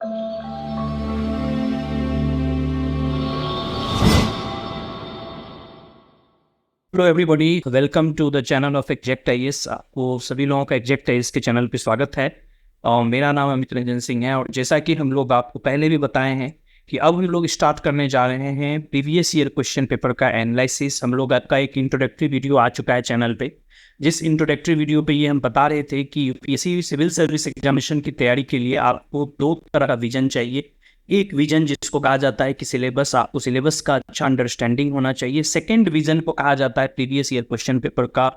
Hello everybody, welcome to the channel of exact IAS. आपको सभी लोगों का एग्जैक्ट आईएएस के चैनल पे स्वागत है। और मेरा नाम अमित रंजन सिंह है। और जैसा कि हम लोग आपको पहले भी बताए हैं कि अब हम लोग स्टार्ट करने जा रहे हैं प्रीवियस ईयर क्वेश्चन पेपर का एनालिसिस। हम लोग का एक इंट्रोडक्टरी वीडियो आ चुका है चैनल पे, जिस इंट्रोडक्टरी वीडियो पे ये हम बता रहे थे कि यूपीएससी सिविल सर्विस एग्जामिनेशन की तैयारी के लिए आपको दो तरह का विजन चाहिए। एक विजन जिसको कहा जाता है कि सिलेबस, आपको सिलेबस का अच्छा अंडरस्टैंडिंग होना चाहिए। सेकंड विजन को कहा जाता है प्रीवियस ईयर क्वेश्चन पेपर का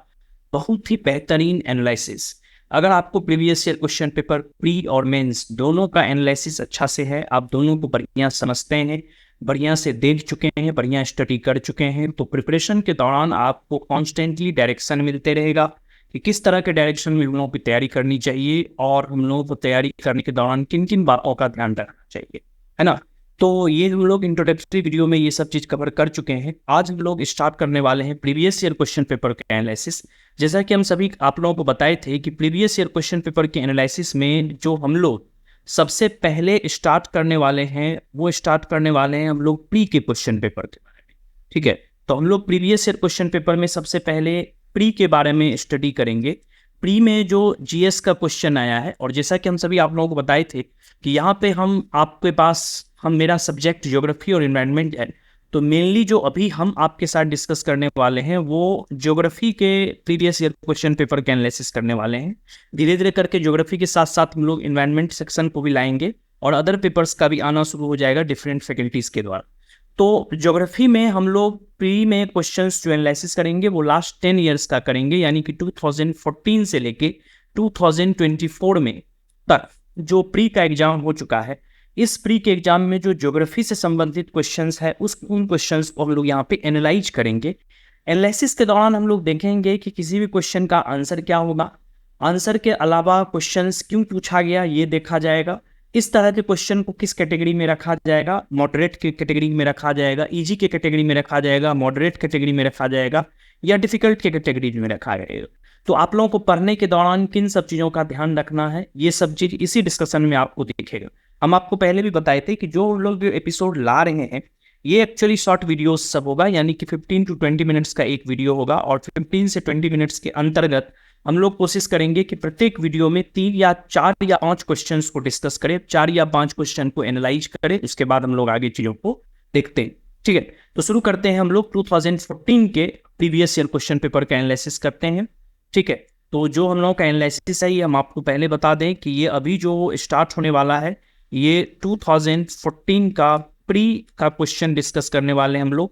बहुत ही बेहतरीन एनालिसिस। अगर आपको previous year question paper pre और मेंस दोनों का एनालिसिस अच्छा से है, आप दोनों को बढ़िया समझते हैं, बढ़िया से देख चुके हैं, बढ़िया स्टडी कर चुके हैं, तो प्रिपरेशन के दौरान आपको कॉन्स्टेंटली डायरेक्शन मिलते रहेगा कि किस तरह के डायरेक्शन में हम लोगों की तैयारी करनी चाहिए और हम लोगों को तैयारी करने के दौरान किन किन बातों का ध्यान रखना चाहिए, है ना। तो ये हम लोग इंट्रोडक्टरी वीडियो में ये सब चीज कवर कर चुके हैं। आज हम लोग स्टार्ट करने वाले हैं प्रीवियस ईयर क्वेश्चन पेपर का एनालिसिस। जैसा कि हम सभी आप लोगों को बताए थे कि प्रीवियस ईयर क्वेश्चन पेपर के एनालिसिस में जो हम लोग सबसे पहले स्टार्ट करने वाले हैं, वो स्टार्ट करने वाले हैं हम लोग प्री के क्वेश्चन पेपर के बारे में। ठीक है, तो हम लोग प्रीवियस ईयर क्वेश्चन पेपर में सबसे पहले प्री के बारे में स्टडी करेंगे। प्री में जो जीएस का क्वेश्चन आया है, और जैसा कि हम सभी आप लोगों को बताए थे कि यहाँ पे मेरा सब्जेक्ट ज्योग्राफी और एनवायरनमेंट है, तो मेनली जो अभी हम आपके साथ डिस्कस करने वाले हैं वो ज्योग्राफी के प्रीवियस ईयर क्वेश्चन पेपर के एनालिसिस करने वाले हैं। धीरे धीरे करके ज्योग्राफी के साथ साथ हम लोग एनवायरनमेंट सेक्शन को भी लाएंगे और अदर पेपर्स का भी आना शुरू हो जाएगा डिफरेंट फैकल्टीज के द्वारा। तो ज्योग्राफी में हम लोग प्री में क्वेश्चंस जो एनालिसिस करेंगे वो लास्ट 10 इयर्स का करेंगे, यानी कि 2014 से लेके 2024 में तक जो प्री का एग्जाम हो चुका है। इस प्री के एग्जाम में जो ज्योग्राफी से संबंधित क्वेश्चंस है उन क्वेश्चंस को हम लोग यहाँ पे एनालाइज करेंगे। एनालिसिस के दौरान हम लोग देखेंगे कि किसी भी क्वेश्चन का आंसर क्या होगा, आंसर के अलावा क्वेश्चंस क्यों पूछा गया ये देखा जाएगा, इस तरह के क्वेश्चन को किस कैटेगरी में रखा जाएगा, मॉडरेट की कैटेगरी में रखा जाएगा, इजी के कैटेगरी में रखा जाएगा, मॉडरेट कैटेगरी में रखा जाएगा, या डिफिकल्ट के कैटेगरी में रखा जाएगा। तो आप लोगों को पढ़ने के दौरान किन सब चीज़ों का ध्यान रखना है, ये सब चीज़ इसी डिस्कशन में आपको दिखेगा। हम आपको पहले भी बताए थे कि जो लोग एपिसोड ला रहे हैं ये एक्चुअली शॉर्ट वीडियोस सब होगा, यानी कि 15 to 20 मिनट्स का एक वीडियो होगा, और 15 से 20 मिनट्स के अंतर्गत हम लोग कोशिश करेंगे कि प्रत्येक वीडियो में 3 या 4 या 5 क्वेश्चंस को डिस्कस करें, 4 या 5 क्वेश्चन को एनालाइज करें, उसके बाद हम लोग आगे चीज़ों को देखते हैं। ठीक है, तो शुरू करते हैं। हम लोग 2014 के प्रीवियस ईयर क्वेश्चन पेपर का एनालिसिस करते हैं। ठीक है, तो जो हम लोगों का एनालिसिस है ये हम आपको पहले बता दें कि ये अभी जो स्टार्ट होने वाला है ये 2014 का प्री का क्वेश्चन डिस्कस करने वाले हैं हम लोग।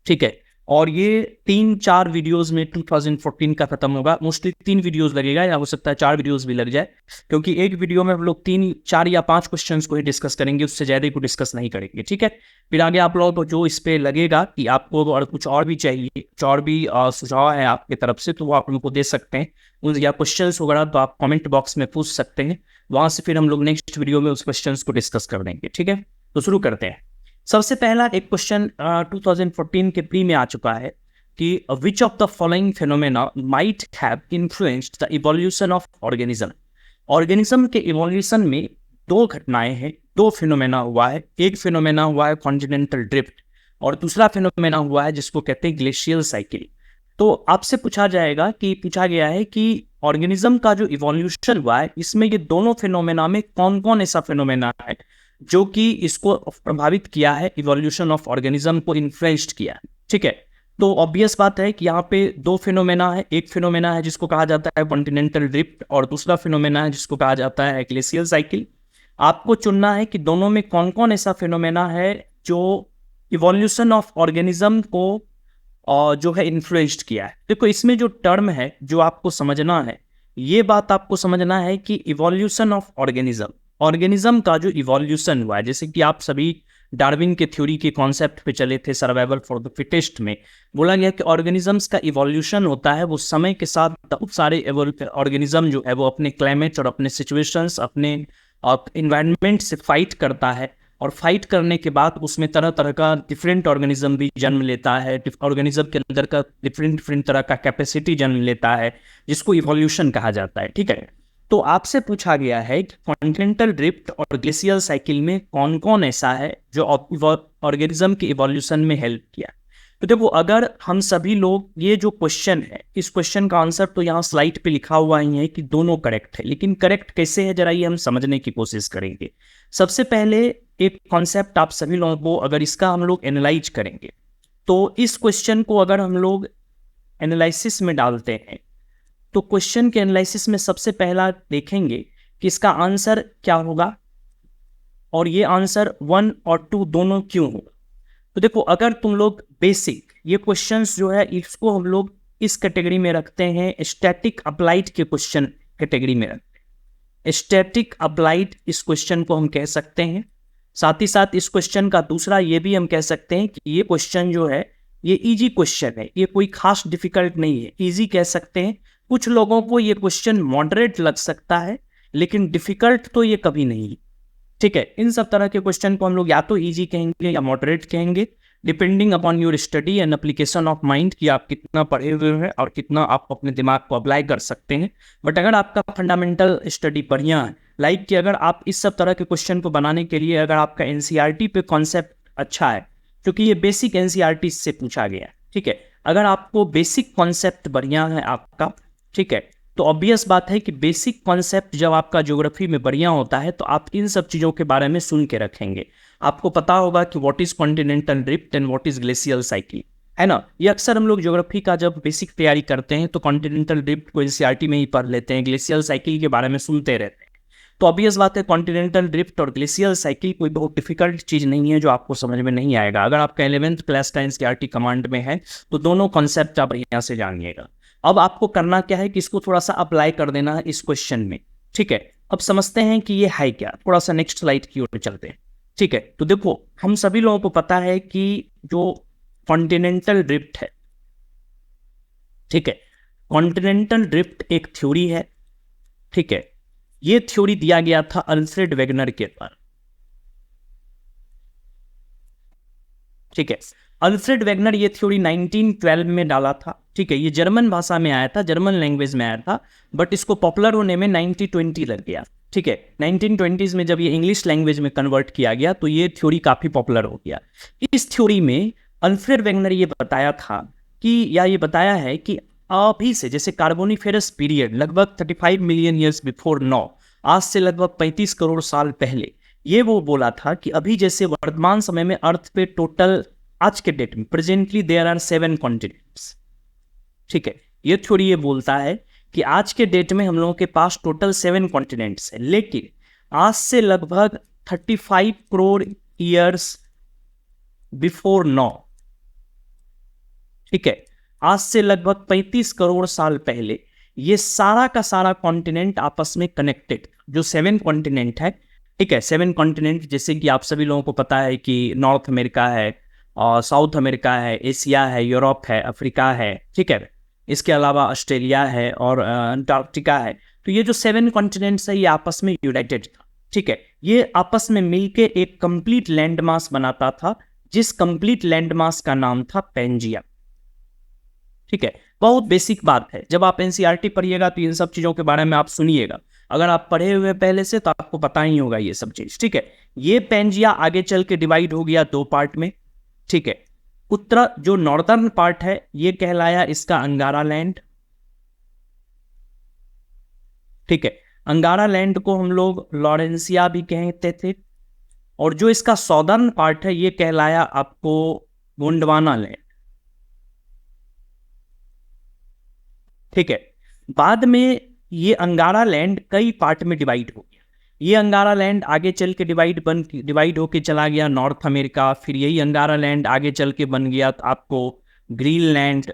ठीक है, और ये 3-4 वीडियोस में 2014 का खत्म होगा। मोस्टली 3 वीडियोस लगेगा, या हो सकता है 4 वीडियोस भी लग जाए, क्योंकि एक वीडियो में हम लोग 3, 4 या 5 क्वेश्चंस को ही डिस्कस करेंगे, उससे ज़्यादा को डिस्कस नहीं करेंगे। ठीक है, फिर आगे आप लोगों को जो इस पे लगेगा कि आपको और कुछ और भी चाहिए, कुछ और भी सुझाव है आपकी तरफ से, तो वो आप लोग को दे सकते हैं, या क्वेश्चंस वगैरह तो आप कमेंट बॉक्स में पूछ सकते हैं। वहाँ से फिर हम लोग नेक्स्ट वीडियो में उस क्वेश्चंस को डिस्कस कर देंगे। ठीक है, तो शुरू करते हैं। सबसे पहला एक क्वेश्चन 2014 के प्री में आ चुका है कि which of the following phenomena might have influenced the evolution of organism. Organism के इवोल्यूशन में 2 घटनाएं हैं, 2 फिनोमेना हुआ है। एक फिनोमेना हुआ है कॉन्टिनेंटल ड्रिफ्ट, और दूसरा फिनोमेना हुआ है जिसको कहते हैं ग्लेशियल साइकिल। तो आपसे पूछा गया है कि ऑर्गेनिज्म का जो इवोल्यूशन हुआ है इसमें ये दोनों फिनोमेना में कौन कौन ऐसा फिनोमेना है जो कि इसको प्रभावित किया है, इवोल्यूशन ऑफ ऑर्गेनिज्म को इन्फ्लुएंस्ड किया है। ठीक है, तो ऑब्वियस बात है कि यहाँ पे 2 फिनोमेना है। एक फिनोमेना है जिसको कहा जाता है कॉन्टिनेंटल ड्रिफ्ट, और दूसरा फिनोमेना है जिसको कहा जाता है ग्लेशियल साइकिल। आपको चुनना है कि दोनों में कौन कौन ऐसा फिनोमेना है जो इवोल्यूशन ऑफ ऑर्गेनिज्म को जो है इन्फ्लुएंस्ड किया है। देखो, इसमें जो टर्म है जो आपको समझना है, ये बात आपको समझना है कि इवोल्यूशन ऑफ ऑर्गेनिज्म का जो इवोल्यूशन हुआ है, जैसे कि आप सभी डार्विन के थ्योरी के कॉन्सेप्ट पे चले थे, सर्वाइवल फॉर द फिटेस्ट में बोला गया कि ऑर्गेनिजम्स का इवोल्यूशन होता है, वो समय के साथ बहुत सारे ऑर्गेनिज्म जो है वो अपने क्लाइमेट और अपने सिचुएशंस, अपने इन्वायरमेंट से फाइट करता है, और फाइट करने के बाद उसमें तरह तरह का डिफरेंट ऑर्गेनिज्म भी जन्म लेता है। ऑर्गेनिज्म के अंदर का डिफरेंट तरह का कैपेसिटी जन्म लेता है, जिसको इवोल्यूशन कहा जाता है। ठीक है, तो आपसे पूछा गया है कि कॉन्टिनेंटल ड्रिफ्ट और ग्लेशियल साइकिल में कौन कौन ऐसा है जो ऑर्गेनिज्म के इवोल्यूशन में हेल्प किया। तो देखो, अगर हम सभी लोग, ये जो क्वेश्चन है, इस क्वेश्चन का आंसर तो यहाँ स्लाइड पे लिखा हुआ ही है कि दोनों करेक्ट है, लेकिन करेक्ट कैसे है जरा ये हम समझने की कोशिश करेंगे। सबसे पहले एक कॉन्सेप्ट आप सभी लोगों को, अगर इसका हम लोग एनालाइज करेंगे, तो इस क्वेश्चन को अगर हम लोग एनालिसिस में डालते हैं, तो क्वेश्चन के एनालिसिस में सबसे पहला देखेंगे कि इसका आंसर क्या होगा, और ये आंसर 1 और 2 दोनों क्यों होगा। तो देखो, अगर तुम लोग बेसिक, ये क्वेश्चंस जो है इसको हम लोग इस कैटेगरी में रखते हैं, स्टैटिक अप्लाइड के क्वेश्चन कैटेगरी में रखते हैं। स्टैटिक अप्लाइड इस क्वेश्चन को हम कह सकते हैं। साथ ही साथ इस क्वेश्चन का दूसरा ये भी हम कह सकते हैं कि ये क्वेश्चन जो है ये इजी क्वेश्चन है, ये कोई खास डिफिकल्ट नहीं है, इजी कह सकते हैं। कुछ लोगों को ये क्वेश्चन मॉडरेट लग सकता है, लेकिन डिफिकल्ट तो ये कभी नहीं है। ठीक है, इन सब तरह के क्वेश्चन को हम लोग या तो इजी कहेंगे या मॉडरेट कहेंगे, depending upon your study and application of mind, कि आप कितना पढ़े हुए हैं और कितना आप अपने दिमाग को अप्लाई कर सकते हैं। बट अगर आपका फंडामेंटल स्टडी बढ़िया है, लाइक कि अगर आप इस सब तरह के क्वेश्चन को बनाने के लिए, अगर आपका एनसीईआरटी पे कॉन्सेप्ट अच्छा है, क्योंकि ये बेसिक एनसीईआरटी से पूछा गया है। ठीक है, अगर आपको बेसिक कॉन्सेप्ट बढ़िया है आपका, ठीक है, तो ऑब्वियस बात है कि बेसिक कॉन्सेप्ट जब आपका ज्योग्राफी में बढ़िया होता है तो आप इन सब चीज़ों के बारे में सुन के रखेंगे। आपको पता होगा कि what is continental drift and what is glacial cycle, है ना। ये अक्सर हम लोग ज्योग्राफी का जब बेसिक तैयारी करते हैं तो कॉन्टिनेंटल ड्रिफ्ट को एनसीईआरटी में ही पढ़ लेते हैं, ग्लेशियल साइकिल के बारे में सुनते रहते हैं। तो ऑब्वियस बात है, कॉन्टिनेंटल ड्रिफ्ट और ग्लेशियल साइकिल कोई बहुत डिफिकल्ट चीज़ नहीं है जो आपको समझ में नहीं आएगा। अगर आपका 11th क्लास का एनसीईआरटी कमांड में है तो दोनों कॉन्सेप्ट आप यहाँ से जानिएगा। अब आपको करना क्या है कि इसको थोड़ा सा अप्लाई कर देना है इस क्वेश्चन में। ठीक है, अब समझते हैं कि ये है क्या, थोड़ा सा नेक्स्ट स्लाइड की ओर चलते हैं। ठीक है, तो देखो, हम सभी लोगों को पता है कि जो कॉन्टिनेंटल ड्रिफ्ट है, ठीक है, कॉन्टिनेंटल ड्रिफ्ट एक थ्योरी है। ठीक है, ये थ्योरी दिया गया था अल्फ्रेड वेगनर के द्वारा। ठीक है, अल्फ्रेड वेगनर ये थ्योरी 1912 में डाला था। ठीक है, ये जर्मन भाषा में आया था, जर्मन लैंग्वेज में आया था, बट इसको पॉपुलर होने में 1920 लग गया। ठीक है, 1920s में जब ये इंग्लिश लैंग्वेज में कन्वर्ट किया गया तो ये थ्योरी काफ़ी पॉपुलर हो गया। इस थ्योरी में अल्फ्रेड वेगनर ये बताया था कि, या ये बताया है कि अभी से, जैसे कार्बोनिफेरस पीरियड लगभग 35 मिलियन ईयर्स बिफोर नाउ, आज से लगभग 35 करोड़ साल पहले, ये वो बोला था कि अभी जैसे वर्तमान समय में अर्थ पे टोटल, आज के डेट में प्रेजेंटली देयर आर 7 कॉन्टिनेंट्स। ठीक है, ये थ्योरी ये बोलता है कि आज के डेट में हम लोगों के पास टोटल 7 कॉन्टिनेंट्स है, लेकिन आज से लगभग 35 करोड़ ईयर्स बिफोर नाउ, ठीक है, आज से लगभग 35 करोड़ साल पहले ये सारा का सारा कॉन्टिनेंट आपस में कनेक्टेड, जो 7 कॉन्टिनेंट है। ठीक है, 7 कॉन्टिनेंट जैसे कि आप सभी लोगों को पता है कि नॉर्थ अमेरिका है, और साउथ अमेरिका है, एशिया है, यूरोप है, अफ्रीका है। ठीक है, इसके अलावा ऑस्ट्रेलिया है और अंटार्कटिका है। तो ये जो 7 कॉन्टिनेंट्स है ये आपस में यूनाइटेड था। ठीक है, ये आपस में मिलके एक कंप्लीट लैंड मास बनाता था, जिस कंप्लीट लैंड मास का नाम था पेंजिया। ठीक है, बहुत बेसिक बात है, जब आप एनसीईआरटी पढ़िएगा तो इन सब चीज़ों के बारे में आप सुनिएगा। अगर आप पढ़े हुए पहले से तो आपको पता ही होगा ये सब चीज़। ठीक है, ये पेंजिया आगे चल के डिवाइड हो गया 2 पार्ट में। ठीक है, उत्तर जो नॉर्दर्न पार्ट है ये कहलाया इसका अंगारा लैंड। ठीक है, अंगारा लैंड को हम लोग लॉरेंसिया भी कहते थे, और जो इसका सॉदर्न पार्ट है ये कहलाया आपको गोंडवाना लैंड। ठीक है, बाद में ये अंगारा लैंड कई पार्ट में डिवाइड हो गया। ये अंगारा लैंड आगे चल के डिवाइड होके चला गया नॉर्थ अमेरिका, फिर यही अंगारा लैंड आगे चल के बन गया तो आपको ग्रीनलैंड,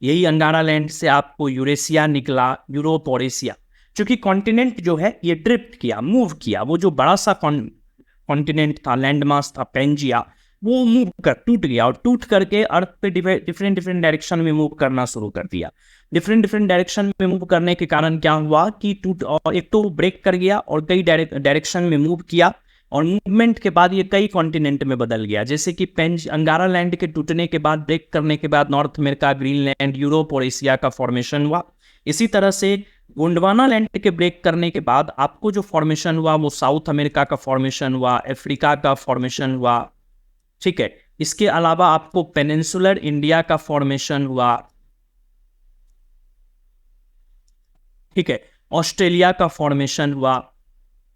यही अंगारा लैंड से आपको यूरेशिया निकला, यूरोप और एशिया। क्योंकि कॉन्टिनेंट जो है ये ड्रिफ्ट किया, मूव किया, वो जो बड़ा सा कॉन्टिनेंट था, लैंड मास था पेंजिया, वो मूव कर टूट गया, और टूट करके अर्थ पे डिफरेंट डायरेक्शन में मूव करना शुरू कर दिया। डिफरेंट डायरेक्शन में मूव करने के कारण क्या हुआ कि और एक तो ब्रेक कर गया और कई डायरेक्शन में मूव किया, और मूवमेंट के बाद ये कई कॉन्टिनेंट में बदल गया। जैसे कि अंगारा लैंड के टूटने के बाद, ब्रेक करने के बाद नॉर्थ अमेरिका, ग्रीनलैंड, यूरोप और एशिया का फॉर्मेशन हुआ। इसी तरह से गोंडवाना लैंड के ब्रेक करने के बाद आपको जो फॉर्मेशन हुआ वो साउथ अमेरिका का फॉर्मेशन हुआ, अफ्रीका का फॉर्मेशन हुआ, ठीक है। इसके अलावा आपको पेनिनसुलर इंडिया का फॉर्मेशन हुआ, ठीक है, ऑस्ट्रेलिया का फॉर्मेशन हुआ,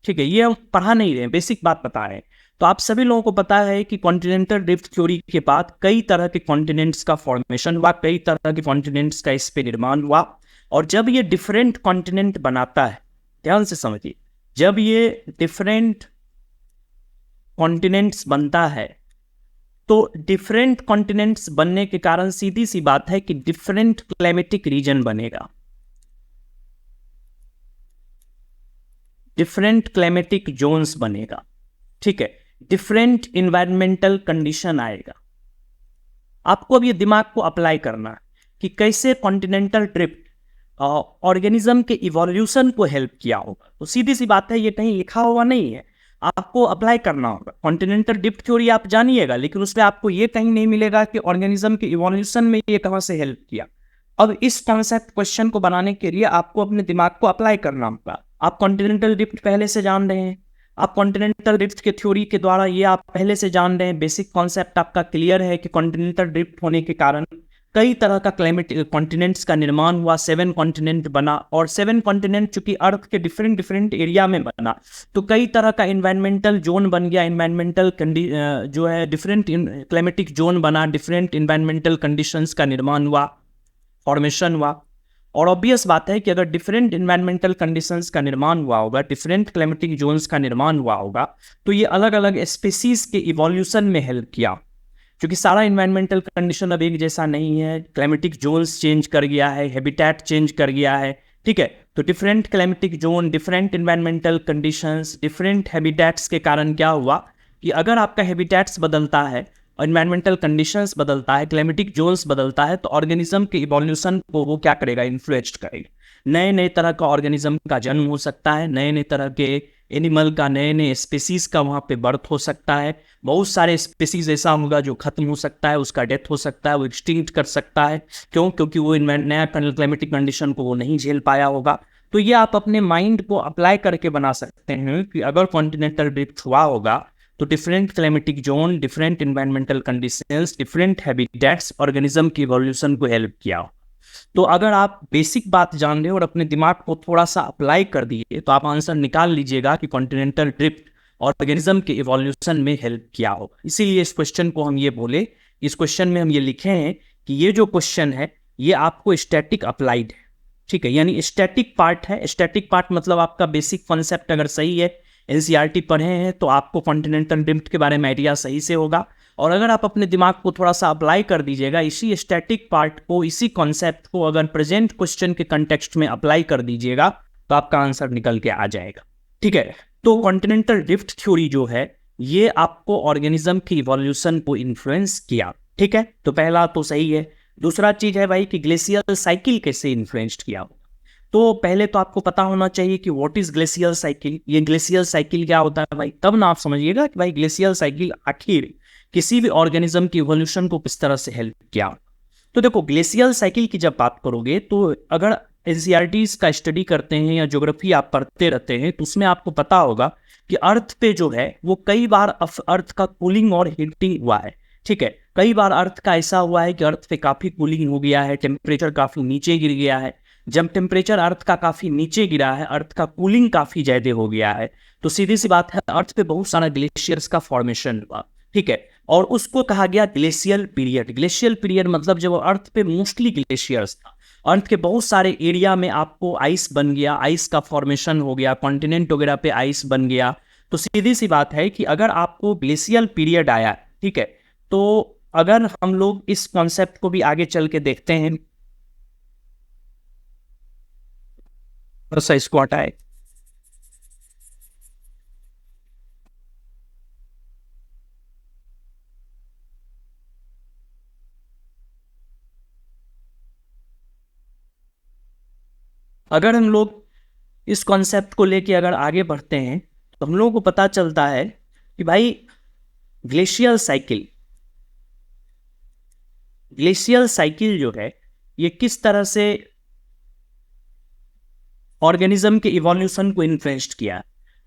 ठीक है। ये हम पढ़ा नहीं रहे, बेसिक बात बता रहे हैं। तो आप सभी लोगों को पता है कि कॉन्टिनेंटल ड्रिफ्ट थ्योरी के बाद कई तरह के कॉन्टिनेंट्स का फॉर्मेशन हुआ, कई तरह के कॉन्टिनेंट्स का इस पे निर्माण हुआ। और जब ये डिफरेंट कॉन्टिनेंट बनाता है, ध्यान से समझिए, जब ये डिफरेंट कॉन्टिनेंट्स बनता है तो डिफरेंट कॉन्टिनेंट्स बनने के कारण सीधी सी बात है कि डिफरेंट क्लाइमेटिक रीजन बनेगा, डिफरेंट क्लाइमेटिक जोन्स बनेगा, ठीक है, डिफरेंट इन्वायरमेंटल कंडीशन आएगा। आपको अब ये दिमाग को अप्लाई करना है कि कैसे कॉन्टिनेंटल ड्रिफ्ट ऑर्गेनिज्म के इवोल्यूशन को हेल्प किया होगा। तो सीधी सी बात है, ये कहीं लिखा हुआ नहीं है, आपको अप्लाई करना होगा। कॉन्टिनेंटल ड्रिफ्ट थ्योरी आप जानिएगा, लेकिन उसमें आपको ये कहीं नहीं मिलेगा कि ऑर्गेनिज्म के इवोल्यूशन में ये कहां से हेल्प किया। अब इस कॉन्सेप्ट क्वेश्चन को बनाने के लिए आपको अपने दिमाग को अप्लाई करना होगा। आप कॉन्टिनेंटल ड्रिफ्ट पहले से जान रहे हैं, आप कॉन्टिनेंटल ड्रिफ्ट के थ्योरी के द्वारा ये आप पहले से जान रहे हैं, बेसिक कॉन्सेप्ट आपका क्लियर है कि कॉन्टिनेंटल ड्रिफ्ट होने के कारण कई तरह का क्लाइमेट कॉन्टिनेंट्स का निर्माण हुआ, 7 कॉन्टिनेंट बना। और 7 कॉन्टिनेंट चूंकि अर्थ के डिफरेंट डिफरेंट एरिया में बना, तो कई तरह का इन्वायरमेंटल जोन बन गया, इन्वायरमेंटल जो है डिफरेंट क्लाइमेटिक जोन बना, डिफरेंट इन्वायरमेंटल कंडीशंस का निर्माण हुआ, फॉर्मेशन हुआ। और ऑब्वियस बात है कि अगर डिफरेंट इन्वायरमेंटल कंडीशंस का निर्माण हुआ होगा, डिफरेंट क्लाइमेटिक जोन्स का निर्माण हुआ होगा, तो ये अलग अलग स्पीसीज के इवोल्यूशन में हेल्प किया। क्योंकि सारा इन्वायरमेंटल कंडीशन अब एक जैसा नहीं है, क्लाइमेटिक जोन्स चेंज कर गया है, हैबिटेट चेंज कर गया है, ठीक है। तो different climatic zone, different environmental conditions, different habitats के कारण क्या हुआ कि अगर आपका हैबिटेट्स बदलता है, इन्वायरमेंटल कंडीशंस बदलता है, क्लाइमेटिक जोन्स बदलता है, तो ऑर्गेनिज्म के इवोल्यूशन को वो क्या करेगा, इन्फ्लुएंस करेगा। नए नए तरह का ऑर्गेनिज्म का जन्म हो सकता है, नए नए तरह के एनिमल का, नए नए स्पीसीज का वहाँ पे बर्थ हो सकता है। बहुत सारे स्पीसीज ऐसा होगा जो खत्म हो सकता है, उसका डेथ हो सकता है, वो एक्सटिंक्ट कर सकता है। क्यों? क्योंकि वो नया क्लाइमेटिक कंडीशन को वो नहीं झेल पाया होगा। तो ये आप अपने माइंड को अप्लाई करके बना सकते हैं कि अगर कॉन्टिनेंटल ड्रिफ्ट हुआ होगा तो different climatic zone, different environmental conditions, different habitats organism की इवोल्यूशन को हेल्प किया। तो अगर आप बेसिक बात जान रहे हो और अपने दिमाग को थोड़ा सा अप्लाई कर दिए तो आप आंसर निकाल लीजिएगा कि कॉन्टिनेंटल ड्रिफ्ट ऑर्गेनिज्म के इवोल्यूशन में हेल्प किया होगा। इसीलिए इस क्वेश्चन को हम ये बोले, इस क्वेश्चन में हम ये लिखे हैं कि ये जो क्वेश्चन है ये आपको स्टैटिक अप्लाइड है, ठीक है, यानी स्टैटिक पार्ट है। स्टैटिक पार्ट मतलब आपका बेसिक कॉन्सेप्ट अगर सही है, एनसीईआरटी पढ़े हैं, तो आपको कॉन्टिनेंटल ड्रिफ्ट के बारे में आइडिया सही से होगा। और अगर आप अपने दिमाग को थोड़ा सा अप्लाई कर दीजिएगा, इसी स्टैटिक पार्ट को, इसी कॉन्सेप्ट को अगर प्रेजेंट क्वेश्चन के कंटेक्स्ट में अप्लाई कर दीजिएगा तो आपका आंसर निकल के आ जाएगा, ठीक है। तो कॉन्टिनेंटल ड्रिफ्ट थ्योरी जो है ये आपको ऑर्गेनिज्म की इवोल्यूशन को इन्फ्लुएंस किया, ठीक है। तो पहला तो सही है। दूसरा चीज है भाई कि ग्लेशियल साइकिल कैसे इन्फ्लुएंस्ड किया। तो पहले तो आपको पता होना चाहिए कि व्हाट इज ग्लेशियल साइकिल। ये ग्लेशियल साइकिल क्या होता है भाई, तब ना आप समझिएगा कि भाई ग्लेशियल साइकिल आखिर किसी भी ऑर्गेनिज्म की इवोल्यूशन को किस तरह से हेल्प किया। तो देखो, ग्लेशियल साइकिल की जब बात करोगे तो अगर एनसीईआरटीज का स्टडी करते हैं या ज्योग्राफी आप पढ़ते रहते हैं तो उसमें आपको पता होगा कि अर्थ पे जो है वो कई बार अर्थ का कूलिंग और हीटिंग हुआ है, ठीक है। कई बार अर्थ का ऐसा हुआ है कि अर्थ पे काफी कूलिंग हो गया है, टेम्परेचर काफी नीचे गिर गया है। जब टेम्परेचर अर्थ का काफी नीचे गिरा है, अर्थ का कूलिंग काफी ज्यादा हो गया है, तो सीधी सी बात है अर्थ पे बहुत सारा ग्लेशियर्स का फॉर्मेशन हुआ, ठीक है। और उसको कहा गया ग्लेशियल पीरियड। ग्लेशियल पीरियड मतलब जब अर्थ पे मोस्टली ग्लेशियर्स था, अर्थ के बहुत सारे एरिया में आपको आइस बन गया, आइस का फॉर्मेशन हो गया, कॉन्टिनेंट वगैरह पे आइस बन गया। तो सीधी सी बात है कि अगर आपको ग्लेशियल पीरियड आया, ठीक है, तो अगर हम लोग इस कॉन्सेप्ट को भी आगे चल के देखते हैं, इसको हटाए, अगर हम लोग इस कॉन्सेप्ट को लेके अगर आगे बढ़ते हैं तो हम लोगों को पता चलता है कि भाई ग्लेशियल साइकिल, ग्लेशियल साइकिल जो है ये किस तरह से ऑर्गेनिज्म के इवोल्यूशन को इन्फ्लुएंस्ड किया।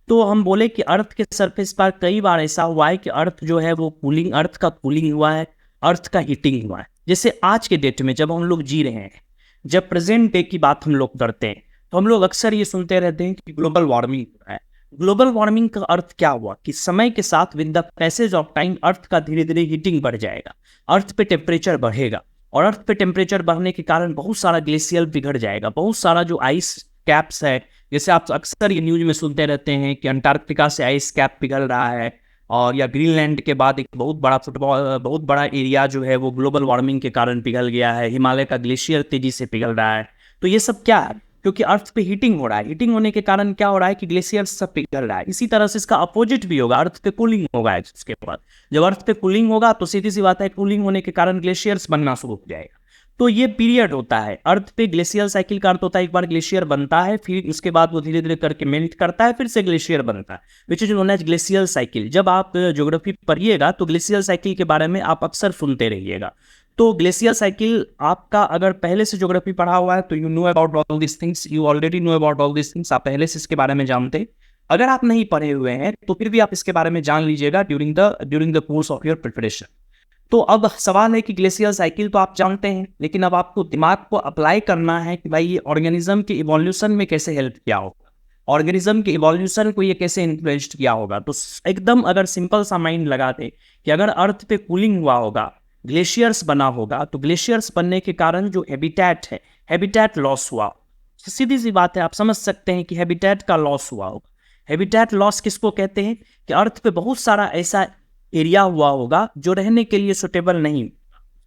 तो हम बोले कि अर्थ के सरफेस पर कई बार ऐसा हुआ है कि अर्थ जो है वो कूलिंग, अर्थ का कूलिंग हुआ है, अर्थ का हीटिंग हुआ है। जैसे आज के डेट में जब हम लोग जी रहे हैं, जब प्रेजेंट डे की बात हम लोग करते हैं, तो हम लोग अक्सर ये सुनते रहते हैं कि ग्लोबल वार्मिंग हो रहा है। ग्लोबल वार्मिंग का अर्थ क्या हुआ कि समय के साथ with the passage of time अर्थ का धीरे धीरे हीटिंग बढ़ जाएगा, अर्थ पे टेम्परेचर बढ़ेगा, और अर्थ पे टेम्परेचर बढ़ने के कारण बहुत सारा ग्लेशियर पिघल जाएगा, बहुत सारा जो आइस कैप्स है, जैसे आप अक्सर ये न्यूज में सुनते रहते हैं कि अंटार्कटिका से आइस कैप पिघल रहा है, और या ग्रीनलैंड के बाद एक बहुत बड़ा एरिया जो है वो ग्लोबल वार्मिंग के कारण पिघल गया है, हिमालय का ग्लेशियर तेजी से पिघल रहा है। तो ये सब क्या है? क्योंकि अर्थ पे हीटिंग हो रहा है, हीटिंग होने के कारण क्या हो रहा है कि ग्लेशियर सब पिघल रहा है। इसी तरह से इसका अपोजिट भी होगा, अर्थ पे कूलिंग होगा। इसके बाद जब अर्थ पे कूलिंग होगा तो सीधी सी बात है, कूलिंग होने के कारण ग्लेशियर्स बनना शुरू हो जाएगा। तो ये पीरियड होता है अर्थ पे, ग्लेशियर साइकिल का अर्थ होता है एक बार ग्लेशियर बनता है, फिर उसके बाद वो धीरे धीरे करके मेल्ट करता है, फिर से ग्लेशियर बनता है, which is known as glacier cycle. जब आप ज्योग्राफी पढ़िएगा तो ग्लेशियर साइकिल के बारे में आप अक्सर सुनते रहिएगा। तो ग्लेशियर साइकिल आपका अगर पहले से ज्योग्राफी पढ़ा हुआ है तो you know about all this things, you already know about all this things, आप पहले से इसके बारे में जानते। अगर आप नहीं पढ़े हुए हैं तो फिर भी आप इसके बारे में जान लीजिएगा during the course of your preparation. तो अब सवाल है कि ग्लेशियर साइकिल तो आप जानते हैं, लेकिन अब आपको दिमाग को अप्लाई करना है कि भाई ये ऑर्गेनिज्म के इवोल्यूशन में कैसे हेल्प किया होगा, ऑर्गेनिज्म के इवोल्यूशन को ये कैसे इन्फ्लुएंस्ड किया होगा। तो एकदम अगर सिंपल सा माइंड लगाते कि अगर अर्थ पे कूलिंग हुआ होगा, ग्लेशियर्स बना होगा, तो ग्लेशियर्स बनने के कारण जो हैबिटेट है, हैबिटेट लॉस हुआ। सीधी सी बात है, आप समझ सकते हैं कि हैबिटेट का लॉस हुआ होगा। हैबिटेट लॉस किसको कहते हैं कि अर्थ पे बहुत सारा ऐसा एरिया हुआ होगा जो रहने के लिए सुटेबल नहीं,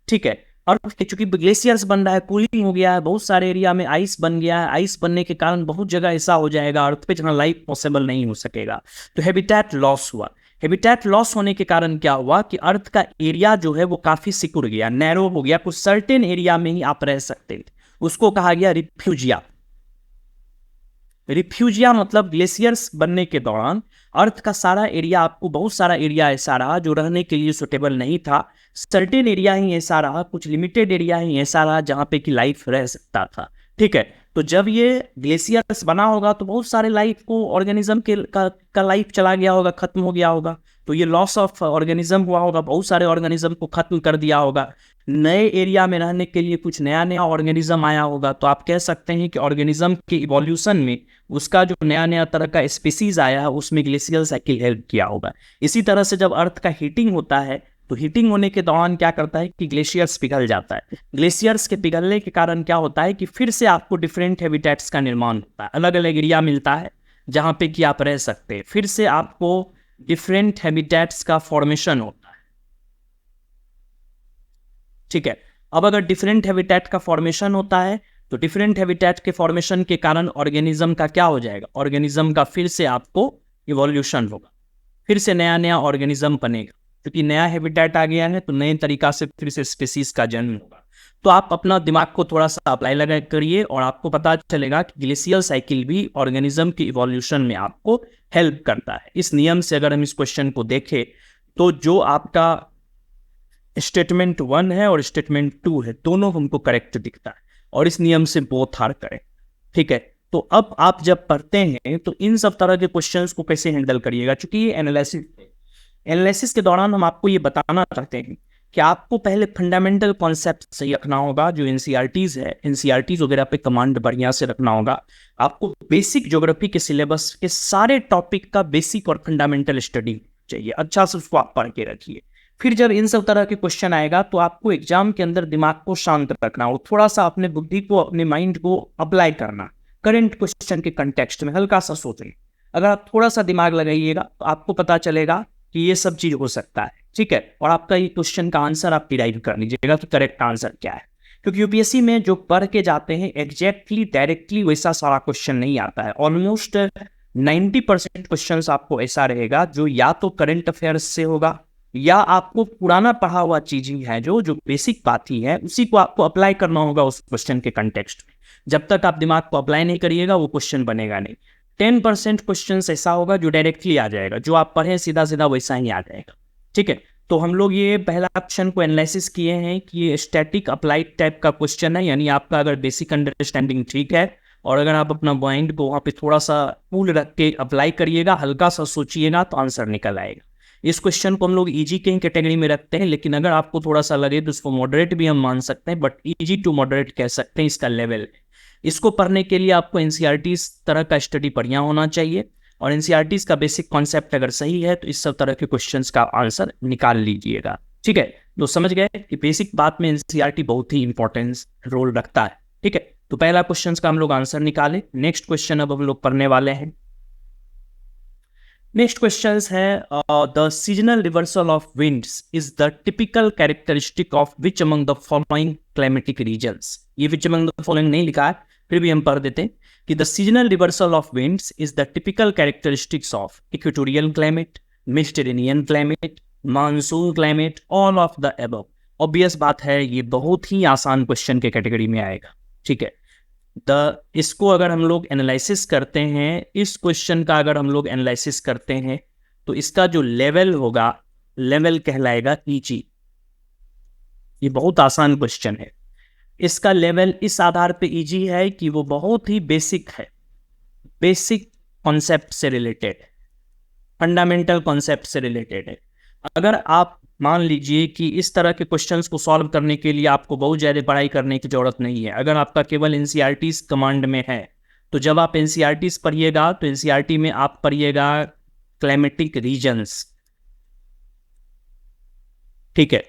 ठीक है। और चूंकि ग्लेशियर्स बन रहा है, कूलिंग हो गया है, बहुत सारे एरिया में आइस बन गया है, आइस बनने के कारण बहुत जगह ऐसा हो जाएगा अर्थ पे जहां लाइफ पॉसिबल नहीं हो सकेगा। तो हैबिटेट लॉस हुआ। हैबिटेट लॉस होने के कारण क्या हुआ कि अर्थ का एरिया जो है वो काफी सिकुड़ गया, नैरो हो गया, कुछ सर्टेन एरिया में ही आप रह सकते थे। उसको कहा गया रिफ्यूजिया। रिफ्यूजिया मतलब ग्लेशियर्स बनने के दौरान अर्थ का सारा एरिया, आपको बहुत सारा एरिया ऐसा रहा जो रहने के लिए सुटेबल नहीं था, सर्टेन एरिया ही ऐसा रहा, कुछ लिमिटेड एरिया ही ऐसा रहा जहां पे कि लाइफ रह सकता था, ठीक है। तो जब ये ग्लेशियर्स बना होगा तो बहुत सारे लाइफ को, ऑर्गेनिज्म का लाइफ चला गया होगा, खत्म हो गया होगा। तो ये लॉस ऑफ ऑर्गेनिज्म हुआ होगा, बहुत सारे ऑर्गेनिज्म को खत्म कर दिया होगा, नए एरिया में रहने के लिए कुछ नया नया ऑर्गेनिज्म आया होगा। तो आप कह सकते हैं कि ऑर्गेनिज्म के इवोल्यूशन में उसका जो नया नया तरह का स्पीसीज आया है उसमें ग्लेशियर साइकिल हेल्प किया होगा। इसी तरह से जब अर्थ का हीटिंग होता है तो हीटिंग होने के दौरान क्या करता है कि ग्लेशियर्स पिघल जाता है। ग्लेशियर्स के पिघलने के कारण क्या होता है कि फिर से आपको डिफरेंट हैबिटेट्स का निर्माण होता है, अलग अलग एरिया मिलता है जहाँ पे कि आप रह सकते हैं, फिर से आपको डिफरेंट हैबिटेट्स का फॉर्मेशन होता है, ठीक है। अब अगर डिफरेंट हैबिटेट का फॉर्मेशन होता है तो डिफरेंट हैबिटेट के फॉर्मेशन के कारण ऑर्गेनिज्म का क्या हो जाएगा, ऑर्गेनिज्म का फिर से आपको इवोल्यूशन होगा, फिर से नया नया ऑर्गेनिज्म बनेगा, क्योंकि नया हैबिटेट आ गया है तो नए तरीका से फिर से स्पीसीज का जन्म होगा। तो आप अपना दिमाग को थोड़ा सा अप्लाई लगा करिए और आपको पता चलेगा कि ग्लेशियर साइकिल भी ऑर्गेनिज्म के इवोल्यूशन में आपको हेल्प करता है। इस नियम से अगर हम इस क्वेश्चन को देखें तो जो आपका स्टेटमेंट 1 है और स्टेटमेंट 2 है, दोनों हमको करेक्ट दिखता है, और इस नियम से बोथ आर करेक्ट, ठीक है। तो अब आप जब पढ़ते हैं तो इन सब तरह के क्वेश्चंस को कैसे हैंडल करिएगा, क्योंकि ये एनालिसिस के दौरान हम आपको ये बताना चाहते हैं कि आपको पहले फंडामेंटल कॉन्सेप्ट सही रखना होगा। जो एनसीईआरटीज है, एनसीईआरटीज वगैरह पे कमांड बढ़िया से रखना होगा। आपको बेसिक ज्योग्राफी के सिलेबस के सारे टॉपिक का बेसिक और फंडामेंटल स्टडी चाहिए, अच्छा से उसको आप पढ़ के रखिए। फिर जब इन सब तरह के क्वेश्चन आएगा तो आपको एग्जाम के अंदर दिमाग को शांत रखना और थोड़ा सा अपने बुद्धि को, अपने माइंड को अप्लाई करना, करंट क्वेश्चन के कंटेक्स्ट में हल्का सा सोचें। अगर आप थोड़ा सा दिमाग लगाइएगा तो आपको पता चलेगा कि ये सब चीज हो सकता है, ठीक है। और आपका ये क्वेश्चन का आंसर आप डिराइव कर लीजिएगा कि करेक्ट आंसर क्या है, क्योंकि यूपीएससी में जो पढ़ के जाते हैं एग्जैक्टली डायरेक्टली वैसा सारा क्वेश्चन नहीं आता है। ऑलमोस्ट 90% क्वेश्चन आपको ऐसा रहेगा जो या तो करंट अफेयर्स से होगा या आपको पुराना पढ़ा हुआ चीज ही है, जो बेसिक बात ही है, उसी को आपको अप्लाई करना होगा उस क्वेश्चन के कंटेक्स्ट में। जब तक आप दिमाग को अप्लाई नहीं करिएगा वो क्वेश्चन बनेगा नहीं। 10% क्वेश्चन ऐसा होगा जो डायरेक्टली आ जाएगा, जो आप पढ़े सीधा सीधा वैसा ही आ जाएगा, ठीक है। तो हम लोग ये पहला ऑप्शन को एनालिसिस किए हैं कि ये स्टैटिक अप्लाइड टाइप का क्वेश्चन है, यानी आपका अगर बेसिक अंडरस्टैंडिंग ठीक है और अगर आप अपना माइंड को वहाँ पे थोड़ा सा कूल रख के अप्लाई करिएगा, हल्का सा सोचिएगा, तो आंसर निकल आएगा। इस क्वेश्चन को हम लोग इजी के कैटेगरी में रखते हैं, लेकिन अगर आपको थोड़ा सा लगे तो इसको मॉडरेट भी हम मान सकते हैं, बट इजी टू मॉडरेट कह सकते हैं इसका लेवल। इसको पढ़ने के लिए आपको एनसीईआरटी तरह का स्टडी बढ़िया होना चाहिए, और एनसीईआरटी का बेसिक कॉन्सेप्ट अगर सही है तो इस सब तरह के क्वेश्चंस का आंसर निकाल लीजिएगा। ठीक है, तो समझ गए कि बेसिक बात में एनसीईआरटी बहुत ही इंपॉर्टेंस रोल रखता है। ठीक है, तो पहला क्वेश्चन का हम लोग आंसर निकाले। नेक्स्ट क्वेश्चन अब हम लोग पढ़ने वाले हैं। नेक्स्ट क्वेश्चन है the seasonal reversal of winds is the typical characteristic of which among the following climatic regions. ये विच अमंग द फॉलोइंग नहीं लिखा है, फिर भी हम पढ़ देते हैं कि the seasonal reversal of winds is the typical characteristics of equatorial climate, Mediterranean climate, monsoon climate, all of the above. Obvious बात है, ये बहुत ही आसान क्वेश्चन के कैटेगरी में आएगा। ठीक है, इसको अगर हम लोग एनालिसिस करते हैं, इस क्वेश्चन का अगर हम लोग एनालिसिस करते हैं तो इसका जो लेवल होगा, लेवल कहलाएगा ईजी। ये बहुत आसान क्वेश्चन है। इसका लेवल इस आधार पे इजी है कि वो बहुत ही बेसिक है, बेसिक कॉन्सेप्ट से रिलेटेड है, फंडामेंटल कॉन्सेप्ट से रिलेटेड है। अगर आप मान लीजिए कि इस तरह के क्वेश्चंस को सॉल्व करने के लिए आपको बहुत ज़्यादा पढ़ाई करने की ज़रूरत नहीं है, अगर आपका केवल एनसीईआरटी कमांड में है, तो जब आप एनसीईआरटी पढ़िएगा तो एनसीईआरटी में आप पढ़िएगा क्लाइमेटिक रीजन्स। ठीक है,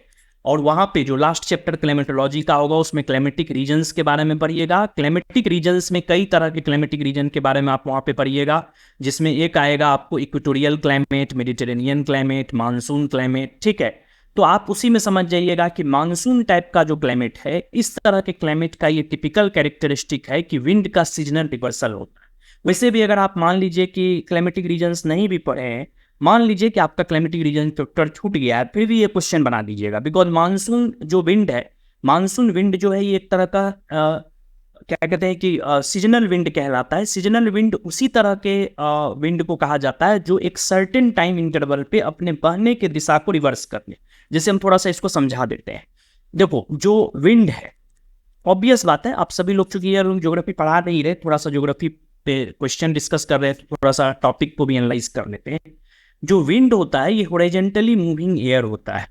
और वहाँ पे जो लास्ट चैप्टर क्लाइमेटोलॉजी का होगा उसमें क्लाइमेटिक रीजन्स के बारे में पढ़िएगा। क्लाइमेटिक रीजन्स में कई तरह के क्लाइमेटिक रीजन के बारे में आप वहाँ पे पढ़िएगा, जिसमें एक आएगा आपको equatorial climate, Mediterranean climate, monsoon climate. ठीक है, तो आप उसी में समझ जाइएगा कि मानसून टाइप का जो क्लाइमेट है, इस तरह के क्लाइमेट का ये टिपिकल कैरेक्टरिस्टिक है कि विंड का सीजनल रिवर्सल होता है। वैसे भी अगर आप मान लीजिए कि क्लाइमेटिक रीजन्स नहीं भी पढ़े हैं, मान लीजिए कि आपका क्लाइमेटिक रीजन चैप्टर छूट गया है, फिर भी ये क्वेश्चन बना दीजिएगा, बिकॉज मानसून जो विंड है, मानसून विंड जो है ये एक तरह का क्या कहते हैं कि सीजनल विंड कहलाता है। सीजनल विंड उसी तरह के विंड को कहा जाता है जो एक सर्टेन टाइम इंटरवल पे अपने बहने के दिशा को रिवर्स करने। जैसे हम थोड़ा सा इसको समझा देते हैं। देखो, जो विंड है, ऑब्वियस बात है, आप सभी लोग चूंकि यार ज्योग्राफी पढ़ा नहीं रहे, थोड़ा सा ज्योग्राफी पे क्वेश्चन डिस्कस कर रहे हैं, थोड़ा सा टॉपिक को भी एनालाइज कर लेते हैं। जो विंड होता है ये हॉरिजॉन्टली मूविंग एयर होता है।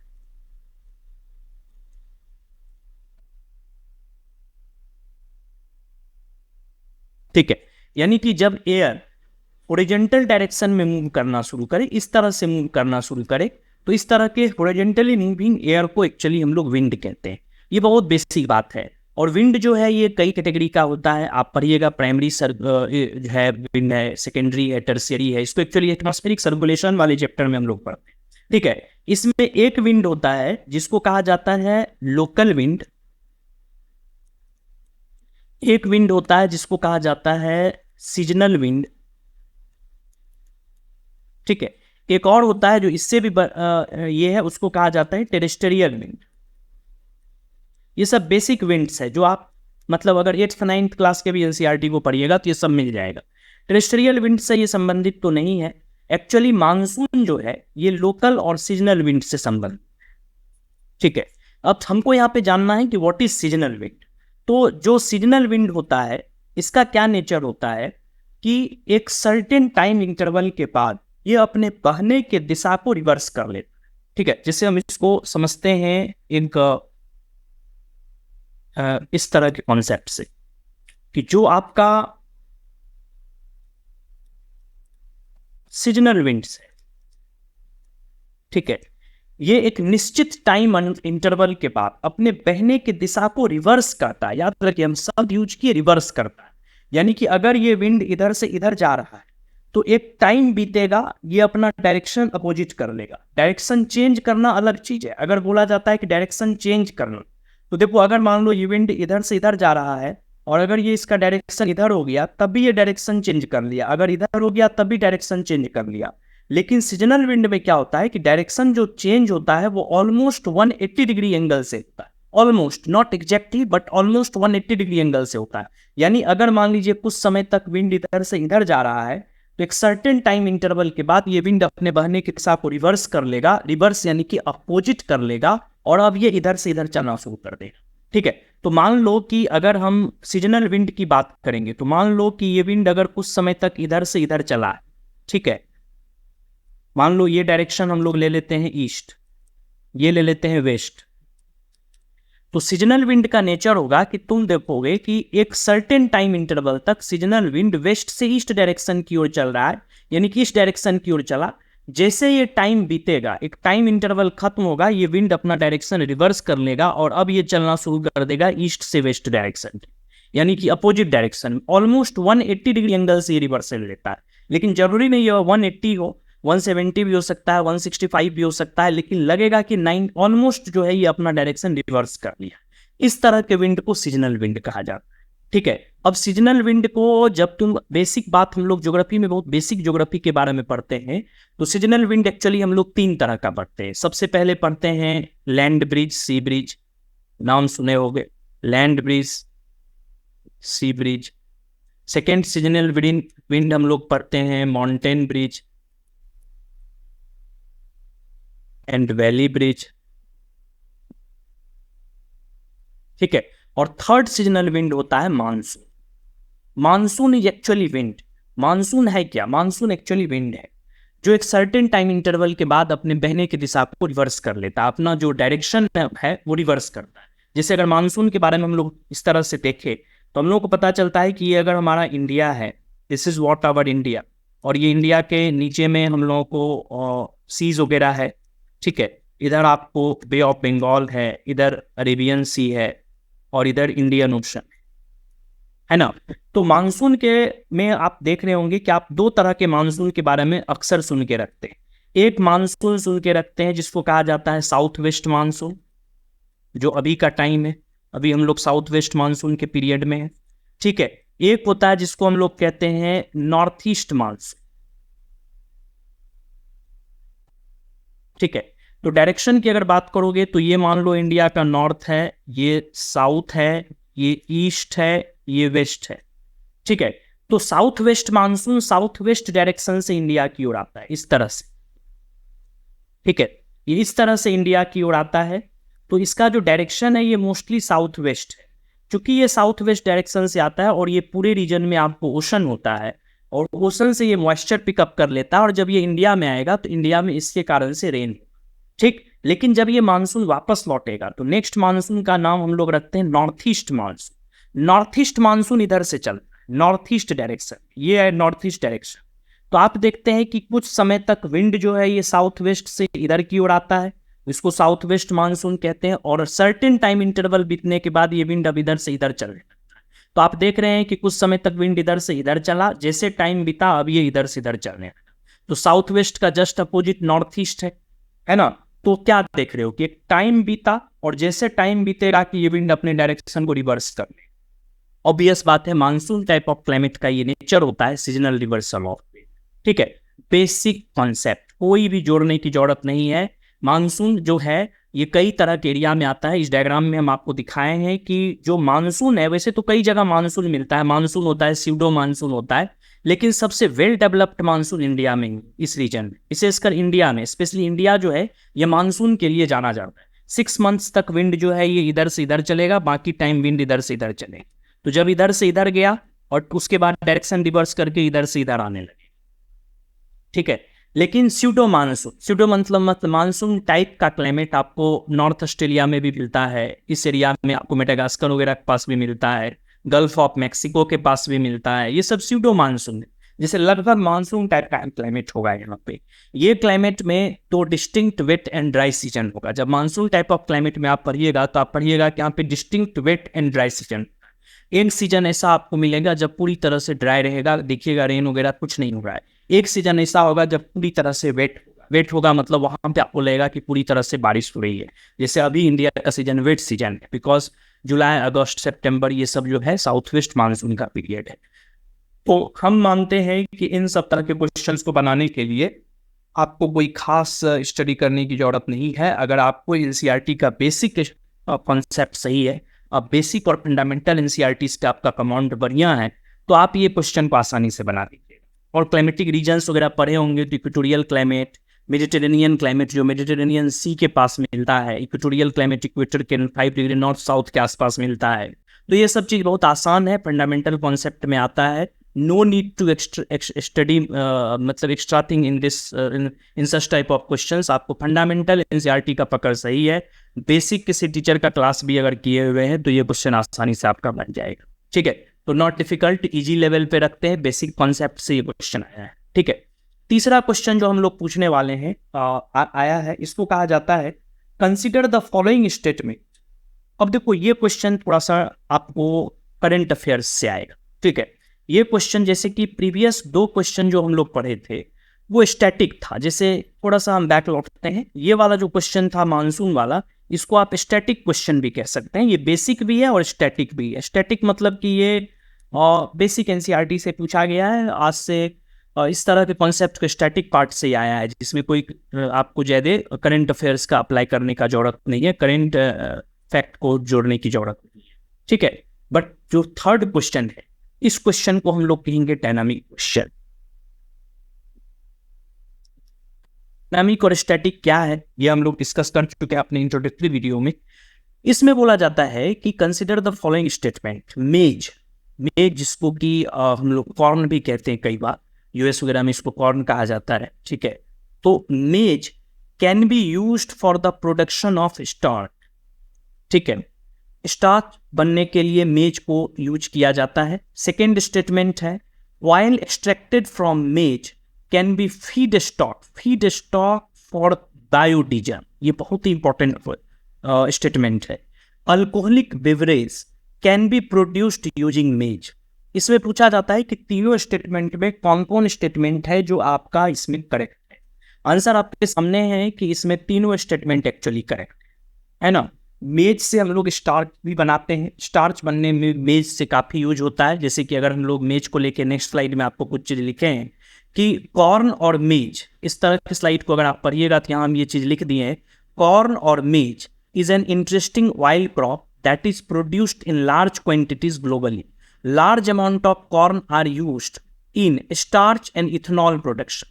ठीक है, यानी कि जब एयर हॉरिजॉन्टल डायरेक्शन में मूव करना शुरू करे, इस तरह से मूव करना शुरू करे, तो इस तरह के हॉरिजॉन्टली मूविंग एयर को एक्चुअली हम लोग विंड कहते हैं। ये बहुत बेसिक बात है। और विंड जो है ये कई कैटेगरी का होता है, आप पढ़िएगा। प्राइमरी है विंड है, सेकेंडरी है, टर्शियरी है। इसको एक्चुअली एटमॉस्फेरिक सर्कुलेशन वाले चैप्टर में हम लोग पढ़ते हैं। ठीक है, इसमें एक विंड होता है जिसको कहा जाता है लोकल विंड, एक विंड होता है जिसको कहा जाता है सीजनल विंड। ठीक है, एक और होता है जो इससे भी ये है, उसको कहा जाता है टेरेस्ट्रियल विंड। ये सब बेसिक विंड्स है जो आप मतलब अगर 8th 9th क्लास के भी एनसीईआरटी को पढ़िएगा तो ये सब मिल जाएगा। टेरेस्ट्रियल विंड से ये संबंधित तो नहीं है। एक्चुअली मानसून जो है ये लोकल और सीजनल विंड से संबंधित। ठीक है, अब हमको यहाँ पे जानना है कि व्हाट इज सीजनल विंड। तो जो सीजनल विंड होता है इसका क्या नेचर होता है कि एक सर्टेन टाइम इंटरवल के बाद ये अपने बहने के दिशा को रिवर्स कर लेता है। ठीक है, जिससे हम इसको समझते हैं एक इस तरह के कॉन्सेप्ट से कि जो आपका सीजनल विंड्स है, ठीक है, ये एक निश्चित टाइम इंटरवल के बाद अपने बहने की दिशा को रिवर्स करता है। याद रखिए, हम शब्द यूज किए रिवर्स करता है, यानी कि अगर ये विंड इधर से इधर जा रहा है तो एक टाइम बीतेगा, ये अपना डायरेक्शन अपोजिट कर लेगा। डायरेक्शन चेंज करना अलग चीज है। अगर बोला जाता है कि डायरेक्शन चेंज करना, तो देखो अगर मान लो ये विंड इधर से इधर जा रहा है और अगर ये इसका डायरेक्शन इधर हो गया तब भी ये डायरेक्शन चेंज कर लिया, अगर इधर हो गया तब भी डायरेक्शन चेंज कर लिया। लेकिन सीजनल विंड में क्या होता है कि डायरेक्शन जो चेंज होता है वो ऑलमोस्ट 180 डिग्री एंगल से होता है। Almost, not exactly, but almost 180 degree angle से होता है। यानी अगर मान लीजिए कुछ समय तक विंड इधर से इधर जा रहा है तो एक सर्टेन टाइम इंटरवल के बाद ये विंड अपने बहने की दिशा को रिवर्स कर लेगा। रिवर्स यानी कि अपोजिट कर लेगा और अब ये इधर से इधर चलना शुरू कर देगा। ठीक है, तो मान लो कि अगर हम सीजनल विंड की बात करेंगे तो मान लो कि ये विंड अगर कुछ समय तक इधर से इधर चला है, ठीक है, मान लो ये डायरेक्शन हम लोग ले लेते हैं ईस्ट, ये ले लेते हैं वेस्ट, तो सीजनल विंड का नेचर होगा कि तुम देखोगे कि एक सर्टेन टाइम इंटरवल तक सीजनल विंड वेस्ट से ईस्ट डायरेक्शन की ओर चल रहा है, यानी कि इस डायरेक्शन की ओर चला। जैसे ये टाइम बीतेगा, एक टाइम इंटरवल खत्म होगा, ये विंड अपना डायरेक्शन रिवर्स कर लेगा और अब ये चलना शुरू कर देगा ईस्ट से वेस्ट डायरेक्शन, यानी कि opposite direction, almost 180 degree angle से ये रिवर्सल लेता है। लेकिन जरूरी नहीं है 180 हो, 170 भी हो सकता है, 165 भी हो सकता है, लेकिन लगेगा कि 9 ऑलमोस्ट जो है ये अपना डायरेक्शन रिवर्स कर लिया। इस तरह के विंड को सीजनल विंड कहा जाता है। ठीक है, अब सीजनल विंड को जब तुम बेसिक बात, हम लोग ज्योग्राफी में बहुत बेसिक ज्योग्राफी के बारे में पढ़ते हैं, तो सीजनल विंड एक्चुअली हम लोग 3 तरह का पढ़ते हैं। सबसे पहले पढ़ते हैं लैंड ब्रिज, सी ब्रिज, नाम सुने होंगे, लैंड ब्रिज, सी ब्रिज। सेकेंड सीजनल विंड हम लोग पढ़ते हैं mountain bridge and valley bridge. ठीक है, और थर्ड सीजनल विंड होता है monsoon. Monsoon is actually wind. Monsoon है क्या? मानसून एक्चुअली विंड है जो एक सर्टेन टाइम इंटरवल के बाद अपने बहने की दिशा को रिवर्स कर लेता है, अपना जो डायरेक्शन है वो रिवर्स करता है। जैसे अगर मानसून के बारे में हम लोग इस तरह से देखें तो हम लोग को पता चलता है कि ये अगर हमारा इंडिया है, this is what our India, और ये इंडिया के नीचे में हम लोगों को सीज वगैरह है, ठीक है, इधर आपको बे ऑफ बंगाल है, इधर अरेबियन सी है, और इधर इंडियन ओशन है ना। तो मानसून के में आप देख रहे होंगे कि आप 2 तरह के मानसून के बारे में अक्सर सुन के रखते हैं। एक मानसून सुन के रखते हैं जिसको कहा जाता है साउथ वेस्ट मानसून, जो अभी का टाइम है, अभी हम लोग साउथ वेस्ट मानसून के पीरियड में है। ठीक है, एक होता है जिसको हम लोग कहते हैं नॉर्थ ईस्ट मानसून। ठीक है, तो डायरेक्शन की अगर बात करोगे तो ये मान लो इंडिया का नॉर्थ है, ये साउथ है, ये ईस्ट है, ये वेस्ट है। ठीक है, तो south west monsoon south west direction से इंडिया की ओर आता है, इस तरह से। ठीक है, ये इस तरह से इंडिया की ओर आता है, तो इसका जो डायरेक्शन है ये मोस्टली साउथ वेस्ट है। क्योंकि ये साउथ वेस्ट डायरेक्शन से आता है और ये पूरे रीजन में आपको ओशन होता है, और ओशन से ये मॉइस्चर पिकअप कर लेता है, और जब ये इंडिया में आएगा तो इंडिया में इसके कारण से रेन। ठीक, लेकिन जब ये मानसून वापस लौटेगा तो नेक्स्ट मानसून का नाम हम लोग रखते हैं north east monsoon. North east monsoon इधर से चल, नॉर्थ ईस्ट डायरेक्शन, ये है नॉर्थ ईस्ट डायरेक्शन। तो आप देखते हैं कि कुछ समय तक विंड जो है ये साउथ वेस्ट से इधर की ओर आता है, इसको साउथ वेस्ट मानसून कहते हैं, और सर्टेन टाइम इंटरवल बीतने के बाद ये विंड अब इधर से इधर चल रहा है। तो आप देख रहे हैं कि कुछ समय तक विंड इधर से इधर चला, जैसे टाइम बीता अब ये इधर से इधर चलने लगा। तो साउथ वेस्ट का जस्ट अपोजिट नॉर्थ ईस्ट है ना। तो क्या देख रहे हो कि एक टाइम बीता, और जैसे टाइम बीतेगा कि ये विंड अपने डायरेक्शन को रिवर्स कर ले। ऑब्वियस बात है, मानसून टाइप ऑफ क्लाइमेट का ये नेचर होता है, सीजनल रिवर्सल ऑफ विंड। ठीक है, बेसिक कॉन्सेप्ट, कोई भी जोड़ने की जरूरत नहीं है। मानसून जो है ये कई तरह के एरिया में आता है। इस डायग्राम में हम आपको दिखाए हैं कि जो मानसून है, वैसे तो कई जगह मानसून मिलता है, मानसून होता है, स्यूडो मानसून होता है, लेकिन सबसे वेल डेवलप्ड मानसून इंडिया में ही, इस रीजन में, विशेषकर इंडिया में, स्पेशली इंडिया जो है ये मानसून के लिए जाना जाता है। 6 मंथ्स तक विंड जो है ये इधर से इधर चलेगा, बाकी टाइम विंड इधर से इधर चलेगा। तो जब इधर से इधर गया और उसके बाद डायरेक्शन रिवर्स करके इधर से इधर आने लगे। ठीक है, लेकिन स्यूडो मतलब मानसून टाइप का क्लाइमेट आपको नॉर्थ ऑस्ट्रेलिया में भी मिलता है, इस एरिया में आपको मेडागास्कर वगैरह के पास भी मिलता है, गल्फ ऑफ मैक्सिको के पास भी मिलता है। ये सब स्यूडो मानसून है, जैसे लगभग मानसून टाइप का क्लाइमेट होगा यहाँ पे। ये क्लाइमेट में 2 distinct wet and dry season होगा। जब मानसून टाइप ऑफ क्लाइमेट में आप पढ़िएगा तो आप पढ़िएगा कि यहाँ पे distinct wet and dry season. एक सीजन ऐसा आपको मिलेगा जब पूरी तरह से ड्राई रहेगा, देखिएगा रेन वगैरह कुछ नहीं हो रहा है। एक सीजन ऐसा होगा जब पूरी तरह से वेट होगा, मतलब वहां पे आपको लगेगा कि पूरी तरह से बारिश हो रही है। जैसे अभी इंडिया का सीजन वेट सीजन है, बिकॉज जुलाई, अगस्त, सितंबर ये सब जो है साउथ वेस्ट मानसून का पीरियड है। तो हम मानते हैं कि इन सब तरह के क्वेश्चंस को बनाने के लिए आपको कोई खास स्टडी करने की जरूरत नहीं है। अगर आपको एनसीईआरटी का बेसिक कॉन्सेप्ट सही है, अब बेसिक और फंडामेंटल एनसीईआरटी से आपका कमांड बढ़िया है, तो आप ये क्वेश्चन को आसानी से बना दीजिए। और क्लाइमेटिक रीजन्स वगैरह पढ़े होंगे तो इक्वेटोरियल क्लाइमेट, मेडिटेरेनियन क्लाइमेट जो मेडिटेरेनियन सी के पास मिलता है, इक्वेटोरियल क्लाइमेट इक्वेटर के 5 डिग्री नॉर्थ साउथ के आसपास मिलता है। तो ये सब चीज़ बहुत आसान है, फंडामेंटल कॉन्सेप्ट में आता है। नो नीड टू स्टडी मतलब extra thing in this in such type of questions. आपको फंडामेंटल एनसीईआरटी का पकड़ सही है, बेसिक किसी टीचर का क्लास भी अगर किए हुए हैं तो ये क्वेश्चन आसानी से आपका बन जाएगा। ठीक है, तो नॉट डिफिकल्ट, इजी लेवल पे रखते हैं, बेसिक कॉन्सेप्ट से ये क्वेश्चन आया है। ठीक है, तीसरा क्वेश्चन जो हम लोग पूछने वाले हैं आया है, इसको कहा जाता है कंसिडर द फॉलोइंग स्टेटमेंट। अब देखो ये क्वेश्चन थोड़ा सा आपको करंट अफेयर्स से आएगा। ठीक है, ये क्वेश्चन जैसे कि प्रीवियस 2 क्वेश्चन जो हम लोग पढ़े थे वो स्टैटिक था, जैसे थोड़ा सा हम बैक लौटते हैं। ये वाला जो क्वेश्चन था मानसून वाला, इसको आप स्टैटिक क्वेश्चन भी कह सकते हैं। ये बेसिक भी है और स्टैटिक भी है। स्टैटिक मतलब कि ये बेसिक एनसीईआरटी से पूछा गया है, आज से इस तरह के कॉन्सेप्ट के स्टैटिक पार्ट से ही आया है, जिसमें कोई आपको ज़्यादा करंट अफेयर्स का अप्लाई करने का जरूरत नहीं है, करंट फैक्ट को जोड़ने की जरूरत नहीं है। ठीक है, बट जो थर्ड क्वेश्चन है, इस क्वेश्चन को हम लोग कहेंगे डायनामिक क्वेश्चन। डायनामिक और स्टैटिक क्या है ये हम लोग डिस्कस कर चुके हैं अपने इंट्रोडक्टरी वीडियो में। इसमें बोला जाता है कि कंसिडर द फॉलोइंग स्टेटमेंट। मेज जिसको कि हम लोग कॉर्न भी कहते हैं, कई बार यूएस वगैरह में इसको कॉर्न कहा जाता है। ठीक है, तो मेज can be used for the production of starch. ठीक है, स्टार्च बनने के लिए मेज को यूज किया जाता है। सेकेंड स्टेटमेंट है ऑयल एक्सट्रैक्टेड फ्रॉम मेज can be feed stock for biodiesel. ये बहुत ही इंपॉर्टेंट स्टेटमेंट है। Alcoholic beverage can be produced using मेज। इसमें पूछा जाता है कि तीनों स्टेटमेंट में कौन कौन स्टेटमेंट है जो आपका इसमें करेक्ट है। आंसर आपके सामने है कि इसमें तीनों स्टेटमेंट एक्चुअली करेक्ट है ना। मेज से हम लोग स्टार्च भी बनाते हैं, स्टार्च बनने में मेज से काफ़ी यूज होता है। जैसे कि अगर हम लोग मेज को लेके नेक्स्ट स्लाइड में आपको कुछ चीज़ लिखे हैं कि कॉर्न और मेज, इस तरह की स्लाइड को अगर आप पढ़िएगा तो यहाँ हम ये चीज़ लिख दिए हैं, कॉर्न और मेज is an interesting wild crop that is produced in large quantities globally. Large amount of corn are used in starch and ethanol production.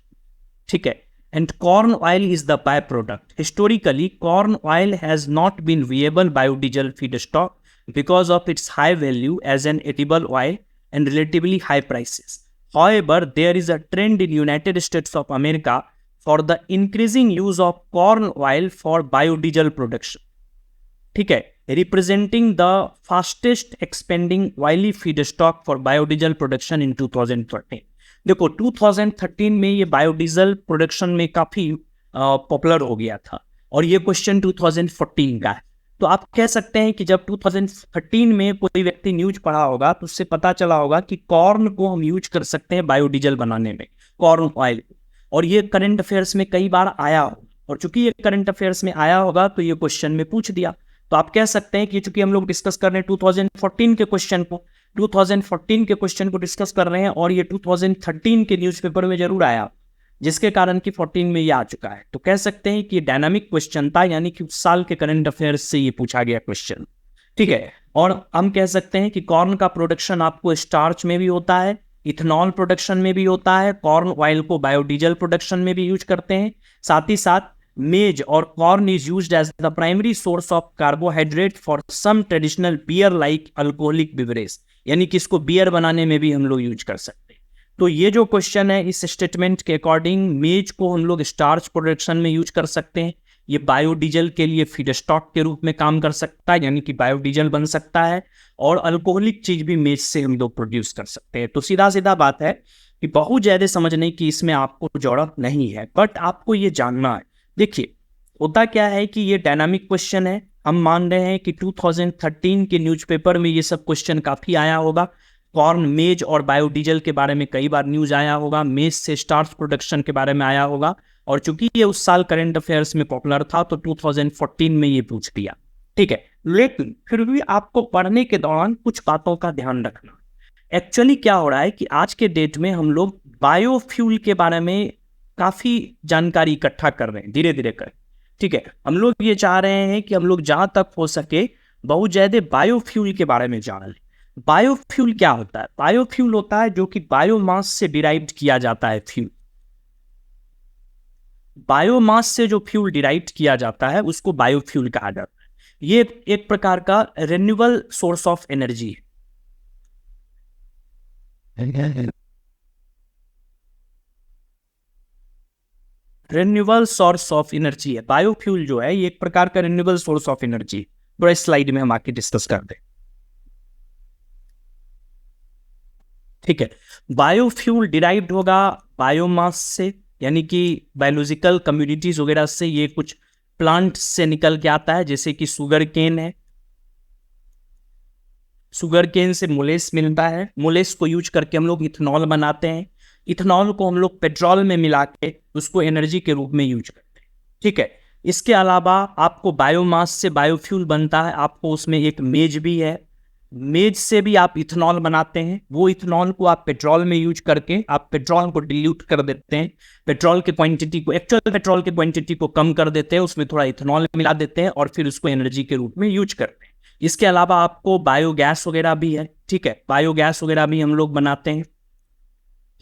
ठीक है, and corn oil is the byproduct. Historically, corn oil has not been viable biodiesel feedstock because of its high value as an edible oil and relatively high prices. However, there is a trend in United States of America for the increasing use of corn oil for biodiesel production. ठीक है, representing the fastest expanding oily feedstock for biodiesel production in 2013. देखो 2013 में ये biodiesel production में काफ़ी popular हो गया था और ये क्वेश्चन 2014 का है। तो आप कह सकते हैं कि जब 2013 में कोई व्यक्ति न्यूज पढ़ा होगा तो उससे पता चला होगा कि कॉर्न को हम यूज कर सकते हैं बायोडीजल बनाने में, कॉर्न ऑयल, और ये करंट अफेयर्स में कई बार आया हो। और चूंकि ये करंट अफेयर्स में आया होगा तो ये क्वेश्चन में पूछ दिया। तो आप कह सकते हैं कि चूंकि हम लोग डिस्कस कर रहे हैं 2014 के क्वेश्चन को डिस्कस कर रहे हैं और ये 2013 के न्यूज़पेपर में जरूर आया, जिसके कारण कि 14 में ये आ चुका है। तो कह सकते हैं कि डायनामिक क्वेश्चन था, यानी कि उस साल के करंट अफेयर्स से ये पूछा गया क्वेश्चन। ठीक है, और हम कह सकते हैं कि कॉर्न का प्रोडक्शन आपको स्टार्च में भी होता है, इथेनॉल प्रोडक्शन में भी होता है, कॉर्न ऑयल को बायोडीजल प्रोडक्शन में भी यूज करते हैं। साथ ही साथ मेज और corn is used as the primary source of carbohydrate for some traditional beer like alcoholic beverage, यानी कि इसको बियर बनाने में भी हम लोग यूज कर सकते हैं। तो ये जो क्वेश्चन है, इस स्टेटमेंट के अकॉर्डिंग मेज को हम लोग स्टार्च प्रोडक्शन में यूज कर सकते हैं। ये बायोडीजल के लिए फीडस्टॉक के रूप में काम कर सकता है, यानी कि बायोडीजल बन सकता है, और अल्कोहलिक चीज भी मेज से हम लोग प्रोड्यूस कर सकते हैं। तो सीधा सीधा बात है कि बहुत ज्यादा समझने की इसमें आपको जरूरत नहीं है, बट आपको ये जानना है। देखिए होता क्या है कि ये डायनामिक क्वेश्चन है। हम मान रहे हैं कि 2013 के न्यूज़पेपर में ये सब क्वेश्चन काफ़ी आया होगा। कॉर्न, मेज और बायोडीजल के बारे में कई बार न्यूज़ आया होगा, मेज से स्टार्च प्रोडक्शन के बारे में आया होगा, और चूंकि ये उस साल करंट अफेयर्स में पॉपुलर था तो 2014 में ये पूछ दिया। ठीक है, लेकिन फिर भी आपको पढ़ने के दौरान कुछ बातों का ध्यान रखना। एक्चुअली क्या हो रहा है कि आज के डेट में हम लोग बायोफ्यूल के बारे में काफ़ी जानकारी इकट्ठा कर रहे हैं, धीरे धीरे कर। ठीक है, हम लोग ये चाह रहे हैं कि हम लोग जहाँ तक हो सके बहुत ज़्यादा बायोफ्यूल के बारे में जान लें। बायोफ्यूल क्या होता है? बायोफ्यूल होता है जो कि बायोमास से डिराइव्ड किया जाता है फ्यूल। बायोमास से जो फ्यूल डिराइव किया जाता है उसको बायोफ्यूल कहा जाता है। ये एक प्रकार का रिन्यूएबल सोर्स ऑफ एनर्जी है। रिन्यूएबल सोर्स ऑफ एनर्जी है बायोफ्यूल जो है, ये एक प्रकार का रिन्यूएबल सोर्स ऑफ एनर्जी। थोड़ा स्लाइड में हम आके डिस्कस कर दें, ठीक है। बायोफ्यूल डिराइव्ड होगा बायोमास से, यानी कि बायोलॉजिकल कम्युनिटीज वगैरह से, ये कुछ प्लांट से निकल के आता है, जैसे कि शुगर केन है। शुगर केन से मोलेस मिलता है, मोलेस को यूज करके हम लोग इथेनॉल बनाते हैं। इथेनॉल को हम लोग पेट्रोल में मिला के उसको एनर्जी के रूप में यूज करते हैं, ठीक है। इसके अलावा आपको बायोमास से बायोफ्यूल बनता है, आपको उसमें एक मेज भी है, मेज से भी आप इथेनॉल बनाते हैं। वो इथेनॉल को आप पेट्रोल में यूज करके आप पेट्रोल को डिल्यूट कर देते हैं, पेट्रोल की क्वांटिटी को, एक्चुअल पेट्रोल की क्वांटिटी को कम कर देते हैं, उसमें थोड़ा इथेनॉल मिला देते हैं और फिर उसको एनर्जी के रूप में यूज करते हैं। इसके अलावा आपको बायोगैस वगैरह भी है, ठीक है, बायोगैस वगैरह भी हम लोग बनाते हैं,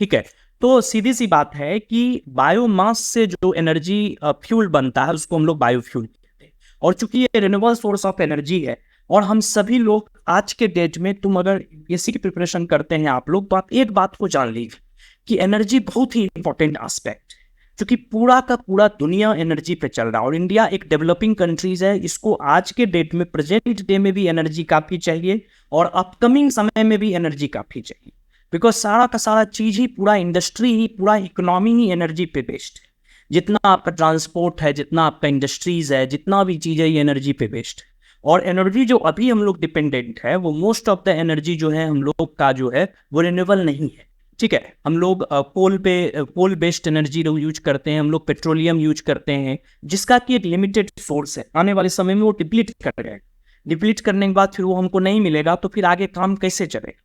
ठीक है। तो सीधी सी बात है कि बायोमास से जो एनर्जी फ्यूल बनता है उसको हम लोग बायोफ्यूल कहते हैं। और चूंकि ये रिन्यूएबल सोर्स ऑफ एनर्जी है और हम सभी लोग आज के डेट में, तुम अगर यूपीएससी की प्रिपरेशन करते हैं आप लोग, तो आप एक बात को जान लीजिए कि एनर्जी बहुत ही इंपॉर्टेंट एस्पेक्ट है, क्योंकि पूरा का पूरा दुनिया एनर्जी पे चल रहा है और इंडिया एक डेवलपिंग कंट्रीज है। इसको आज के डेट में, प्रेजेंट डे में भी एनर्जी काफी चाहिए और अपकमिंग समय में भी एनर्जी काफी चाहिए, बिकॉज सारा का सारा चीज ही, पूरा इंडस्ट्री ही, पूरा इकोनॉमी ही एनर्जी पे बेस्ड है। जितना आपका ट्रांसपोर्ट है, जितना आपका इंडस्ट्रीज है, जितना भी चीज है, ये एनर्जी पे बेस्ड है। और एनर्जी जो अभी हम लोग डिपेंडेंट है, वो मोस्ट ऑफ द एनर्जी जो है हम लोग का जो है वो रिन्यूएबल नहीं है, ठीक है। हम लोग कोल बेस्ड एनर्जी यूज करते हैं, हम लोग पेट्रोलियम यूज करते हैं, जिसका कि एक लिमिटेड सोर्स है। आने वाले समय में वो डिप्लीट कर जाएगा, डिप्लीट करने के बाद फिर वो हमको नहीं मिलेगा, तो फिर आगे काम कैसे चलेगा।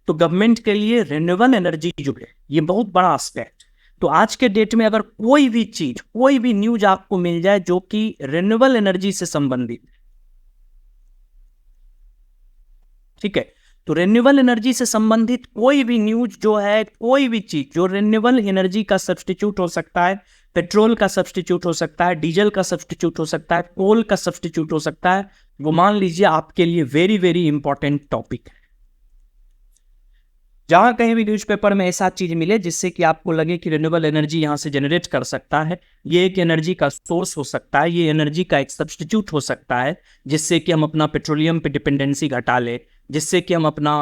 तो गवर्नमेंट के लिए रिन्यूएबल एनर्जी जो है ये बहुत बड़ा एस्पेक्ट। तो आज के डेट में अगर कोई भी चीज, कोई भी न्यूज आपको मिल जाए जो कि रिन्यूएबल एनर्जी से संबंधित, ठीक है, तो रिन्यूएबल एनर्जी से संबंधित कोई भी न्यूज जो है, कोई भी चीज जो रिन्यूएबल एनर्जी का सब्स्टिट्यूट हो सकता है, पेट्रोल का सब्स्टिट्यूट हो सकता है, डीजल का सब्स्टिट्यूट हो सकता है, कोल का सब्स्टिट्यूट हो सकता है, वो मान लीजिए आपके लिए वेरी वेरी इंपॉर्टेंट टॉपिक है। जहां कहीं भी न्यूज़पेपर में ऐसा चीज मिले जिससे कि आपको लगे कि रिन्यूएबल एनर्जी यहां से जनरेट कर सकता है, ये एक एनर्जी का सोर्स हो सकता है, ये एनर्जी का एक सब्स्टिट्यूट हो सकता है, जिससे कि हम अपना पेट्रोलियम पे डिपेंडेंसी घटा ले, जिससे कि हम अपना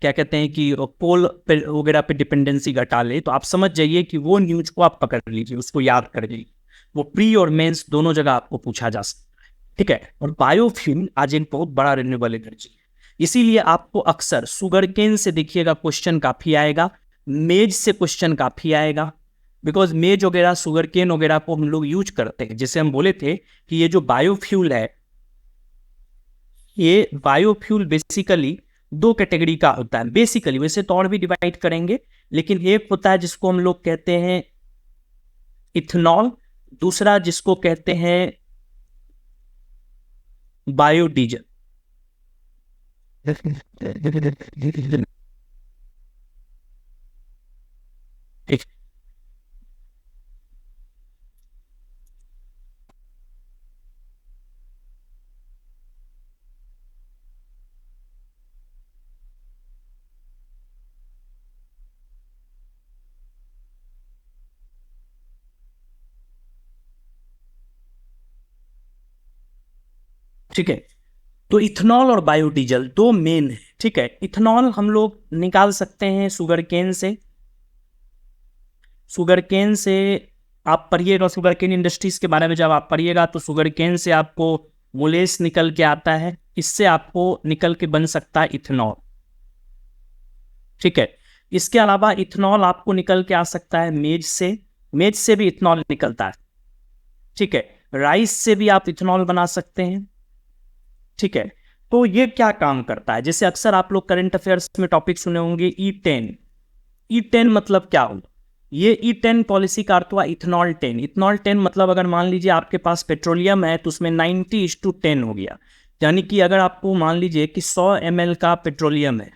क्या कहते हैं कि कोल वगैरह पे डिपेंडेंसी घटा ले, तो आप समझ जाइए कि वो न्यूज को आप पकड़ लीजिए, उसको याद कर लीजिए। वो प्री और मेंस दोनों जगह आपको पूछा जा सकता है, ठीक है। और बायोफ्यूल आज एक बहुत बड़ा रिन्यूएबल एनर्जी है, इसीलिए आपको अक्सर शुगर केन से देखिएगा क्वेश्चन काफी आएगा, मेज से क्वेश्चन काफी आएगा, बिकॉज मेज वगैरह, शुगर केन वगैरह को हम लोग यूज करते हैं। जैसे हम बोले थे कि ये जो बायोफ्यूल है, ये बायोफ्यूल बेसिकली दो कैटेगरी का होता है बेसिकली, वैसे तो और भी डिवाइड करेंगे, लेकिन एक होता है जिसको हम लोग कहते हैं इथेनॉल, दूसरा जिसको कहते हैं बायोडीजल। ठीक, ठीक है। तो इथेनॉल और बायोडीजल दो मेन है, ठीक है। इथेनॉल हम लोग निकाल सकते हैं शुगर केन से, शुगर केन से आप पढ़िएगा, शुगर केन इंडस्ट्रीज के बारे में जब आप पढ़िएगा तो शुगर केन से आपको मोलेस निकल के आता है, इससे आपको निकल के बन सकता है इथेनॉल, ठीक है। इसके अलावा इथेनॉल आपको निकल के आ सकता है मेज से, मेज से भी इथेनॉल निकलता है, ठीक है। राइस से भी आप इथेनॉल बना सकते हैं, ठीक है। तो ये क्या काम करता है, जैसे अक्सर आप लोग करंट अफेयर्स में टॉपिक सुने होंगे E10, E10 मतलब क्या होगा, ये E10 पॉलिसी का अर्थ हुआ इथेनॉल 10। इथेनॉल 10 मतलब अगर मान लीजिए आपके पास पेट्रोलियम है तो उसमें 90:10 हो गया, यानी कि अगर आपको मान लीजिए कि 100 ml का पेट्रोलियम है,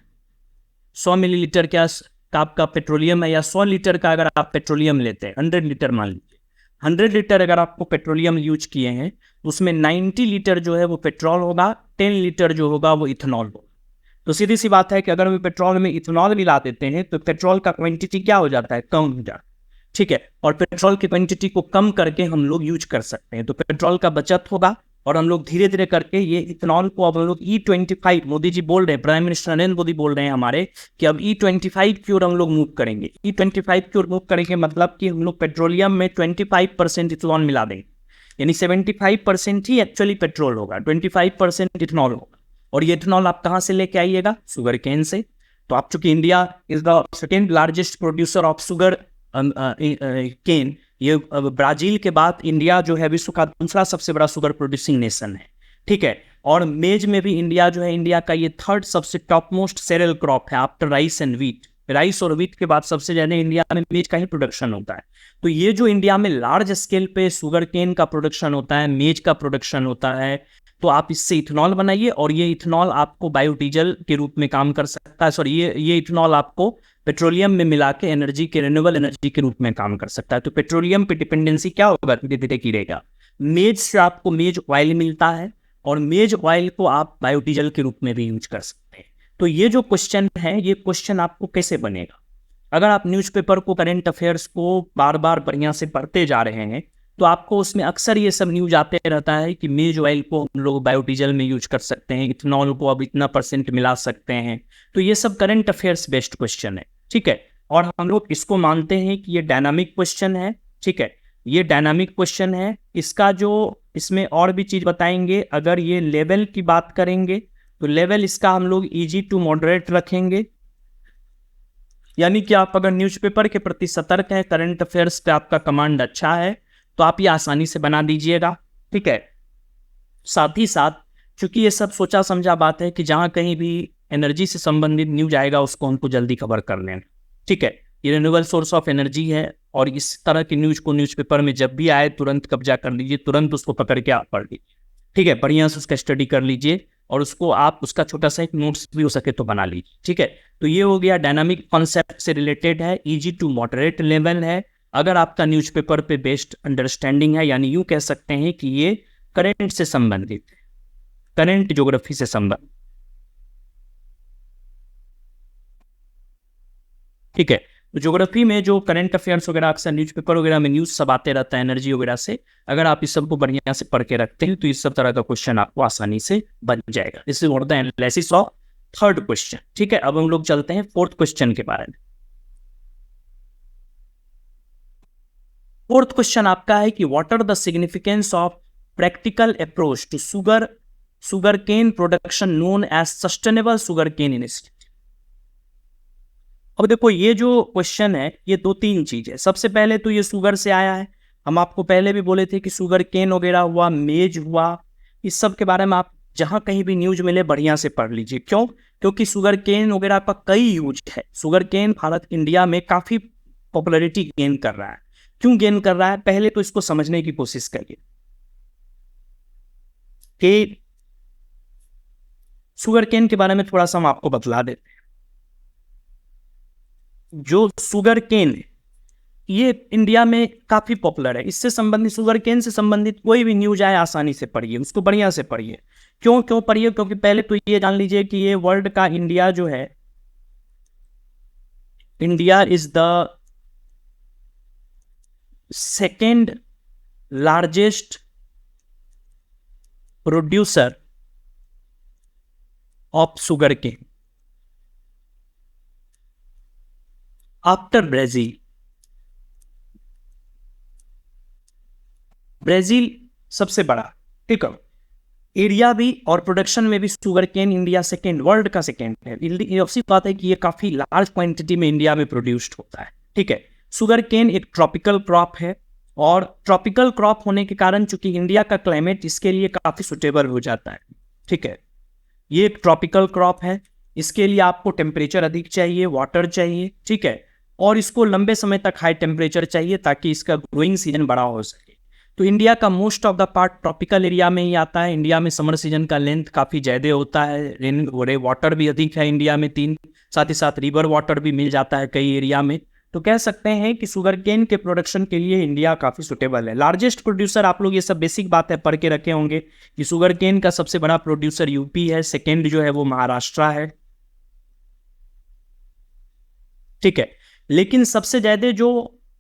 100 मिलीलीटर का आपका पेट्रोलियम है, या 100 लीटर का अगर आप पेट्रोलियम लेते हैं, 100 लीटर मान लीजिए, 100 लीटर अगर आपको पेट्रोलियम यूज किए हैं तो उसमें 90 लीटर जो है वो पेट्रोल होगा, 10 लीटर जो होगा वो इथेनॉल होगा। तो सीधी सी बात है कि अगर हम पेट्रोल में इथेनॉल मिला देते हैं तो पेट्रोल का क्वांटिटी क्या हो जाता है, कम हो जाता है। ठीक है, और पेट्रोल की क्वांटिटी को कम करके हम लोग यूज कर सकते हैं, तो पेट्रोल का बचत होगा और हम लोग धीरे धीरे करके ये इथेनॉल को अब हम लोग E25, मोदी जी बोल रहे हैं, प्राइम मिनिस्टर नरेंद्र मोदी बोल रहे हैं हमारे कि अब E25 की ओर हम लोग मूव करेंगे। E25 की ओर मूव करेंगे मतलब कि हम लोग पेट्रोलियम में 25% इथेनॉल मिला देंगे, यानी 75% ही एक्चुअली पेट्रोल होगा, 25% इथेनॉल होगा। और ये इथेनॉल आप कहाँ से लेके आइएगा, शुगर केन से। तो आप चूंकि India is the second largest producer of sugar cane, ये ब्राजील के बाद इंडिया जो है विश्व का दूसरा सबसे बड़ा शुगर प्रोड्यूसिंग नेशन है। ठीक है, और मेज में भी इंडिया जो है, इंडिया का ये थर्ड सबसे टॉप मोस्ट सेरियल क्रॉप है after rice and wheat. Rice और व्हीट के बाद सबसे ज्यादा इंडिया में मेज का ही प्रोडक्शन होता है। तो ये जो इंडिया में लार्ज स्केल पे शुगर केन का प्रोडक्शन होता है, मेज का प्रोडक्शन होता है, तो आप इससे इथेनॉल बनाइए और ये इथेनॉल आपको बायोडीजल के रूप में काम कर सकता है। सॉरी, ये इथेनॉल आपको पेट्रोलियम में मिला के एनर्जी के, रिन्यूएबल एनर्जी के रूप में काम कर सकता है। तो पेट्रोलियम पे डिपेंडेंसी क्या होगा, धीरे धीरे गिरेगा। मेज से आपको मेज ऑयल मिलता है और मेज ऑयल को आप बायोडीजल के रूप में भी यूज कर सकते हैं। तो ये जो क्वेश्चन है, ये क्वेश्चन आपको कैसे बनेगा, अगर आप न्यूज़पेपर को, करंट अफेयर्स को बार बार बढ़िया से पढ़ते जा रहे हैं तो आपको उसमें अक्सर ये सब न्यूज आते रहता है कि मेज ऑयल को हम लोग बायोडीजल में यूज कर सकते हैं, इथेनॉल को अब इतना % मिला सकते हैं। तो ये सब करंट अफेयर्स बेस्ड क्वेश्चन है। ठीक है, और हम लोग इसको मानते हैं कि ये डायनामिक क्वेश्चन है। ठीक है, ये डायनामिक क्वेश्चन है। इसका जो, इसमें और भी चीज बताएंगे। अगर ये लेवल की बात करेंगे तो लेवल इसका हम लोग इजी टू मॉडरेट रखेंगे, यानी कि आप अगर न्यूज़पेपर के प्रति सतर्क हैं, करंट अफेयर्स पे आपका कमांड अच्छा है, तो आप ये आसानी से बना दीजिएगा। ठीक है, साथ ही साथ चूंकि ये सब सोचा समझा बात है कि जहां कहीं भी एनर्जी से संबंधित न्यूज आएगा उसको हमको जल्दी कवर कर लेना। ठीक है, ये रिन्यूएबल सोर्स ऑफ एनर्जी है और इस तरह की न्यूज को न्यूज़पेपर में जब भी आए तुरंत कब्जा कर लीजिए, तुरंत उसको पकड़ के आप पढ़ लीजिए। ठीक है, बढ़िया से उसका स्टडी कर लीजिए और उसको आप, उसका छोटा सा एक नोट्स भी हो सके तो बना लीजिए। ठीक है, तो ये हो गया डायनामिक कॉन्सेप्ट से रिलेटेड है, इजी टू मॉडरेट लेवल है। अगर आपका न्यूज़पेपर पे बेस्ड अंडरस्टैंडिंग है, यानी यूं कह सकते हैं कि ये करंट से संबंधित, करंट ज्योग्राफी से संबंधित। ठीक है, तो ज्योग्राफी में जो करंट अफेयर्स वगैरह अक्सर न्यूज़पेपर वगैरह में न्यूज सब आते रहता है एनर्जी वगैरह से, अगर आप इस सबको बढ़िया से पढ़ के रखते हैं तो इस सब तरह का क्वेश्चन आपको आसानी से बन जाएगा। This is what the analysis of third question. ठीक है, अब हम लोग चलते हैं फोर्थ क्वेश्चन के बारे में। फोर्थ क्वेश्चन आपका है कि what are the significance of practical approach to sugar cane production known as sustainable sugar cane initiative. अब देखो, ये जो क्वेश्चन है ये 2-3 चीज है। सबसे पहले तो ये शुगर से आया है। हम आपको पहले भी बोले थे कि शुगर केन वगैरह हुआ, मेज हुआ, इस सब के बारे में आप जहां कहीं भी न्यूज मिले बढ़िया से पढ़ लीजिए। क्यों? क्योंकि शुगर केन वगैरह का कई यूज है। शुगर केन भारत, इंडिया में काफी पॉपुलैरिटी गेन कर रहा है। क्यों गेन कर रहा है, पहले तो इसको समझने की कोशिश करिए कि शुगर केन के बारे में थोड़ा सा हम आपको बतला देते हैं। जो शुगर केन है ये इंडिया में काफी पॉपुलर है। इससे संबंधित, शुगर केन से संबंधित कोई भी न्यूज आए आसानी से पढ़िए, उसको बढ़िया से पढ़िए। क्यों पढ़िए? क्योंकि पहले तो ये जान लीजिए कि ये वर्ल्ड का, इंडिया जो है, India is the second largest producer of sugar cane after Brazil. Brazil सबसे बड़ा, ठीक है, एरिया भी और प्रोडक्शन में भी sugar cane India second, world का सेकेंड है। ये बात है कि ये काफी लार्ज क्वांटिटी में इंडिया में प्रोड्यूस्ड होता है। ठीक है, शुगर केन एक ट्रॉपिकल क्रॉप है और ट्रॉपिकल क्रॉप होने के कारण चूंकि इंडिया का क्लाइमेट इसके लिए काफी सुटेबल हो जाता है। ठीक है, ये एक ट्रॉपिकल क्रॉप है, इसके लिए आपको टेम्परेचर अधिक चाहिए, वाटर चाहिए। ठीक है, और इसको लंबे समय तक हाई टेम्परेचर चाहिए ताकि इसका ग्रोइंग सीजन बड़ा हो सके। तो इंडिया का most of the part tropical area में ही आता है। इंडिया में समर सीजन का लेंथ काफ़ी ज़्यादा होता है, रेन वाटर भी अधिक है इंडिया में 3, साथ ही साथ रिवर वाटर भी मिल जाता है कई एरिया में। तो कह सकते हैं कि शुगर केन के प्रोडक्शन के लिए इंडिया काफ़ी सुटेबल है। लार्जेस्ट प्रोड्यूसर, आप लोग ये सब बेसिक बात है पढ़ के रखे होंगे कि शुगर केन का सबसे बड़ा प्रोड्यूसर यूपी है, सेकेंड जो है वो महाराष्ट्र है, ठीक है। लेकिन सबसे ज़्यादा जो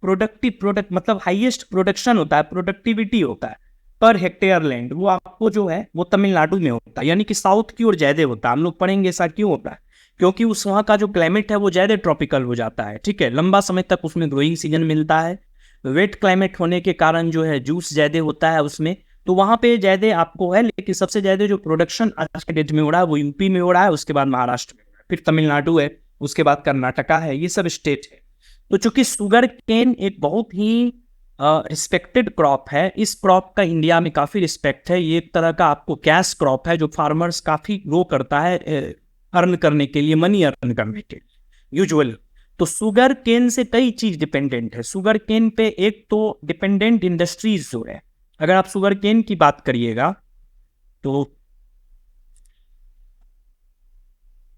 प्रोडक्ट मतलब हाईएस्ट प्रोडक्शन होता है, प्रोडक्टिविटी होता है पर हेक्टेयर लैंड, वो आपको जो है वो तमिलनाडु में होता है, यानी कि साउथ की ओर ज़्यादा होता है। हम लोग पढ़ेंगे ऐसा क्यों होता है, क्योंकि उस वहाँ का जो क्लाइमेट है वो ज़्यादा ट्रॉपिकल हो जाता है, ठीक है। लंबा समय तक उसमें ग्रोइंग सीजन मिलता है, वेट क्लाइमेट होने के कारण जो है जूस ज़्यादा होता है उसमें, तो वहाँ पे ज़्यादा आपको है। लेकिन सबसे ज़्यादा जो प्रोडक्शन आज के डेट में हो रहा है वो यूपी में हो रहा है, उसके बाद महाराष्ट्र में, फिर तमिलनाडु है, उसके बाद कर्नाटका है, ये सब स्टेट है। तो चूंकि शुगर केन एक बहुत ही रिस्पेक्टेड क्रॉप है, इस क्रॉप का इंडिया में काफ़ी रिस्पेक्ट है। ये एक तरह का आपको कैश क्रॉप है जो फार्मर्स काफ़ी ग्रो करता है अर्न करने के लिए, मनी अर्न करने के लिए यूजुअली। तो शुगर केन से कई चीज़ डिपेंडेंट है। शुगर केन पे एक तो डिपेंडेंट इंडस्ट्रीज जो है, अगर आप शुगर केन की बात करिएगा तो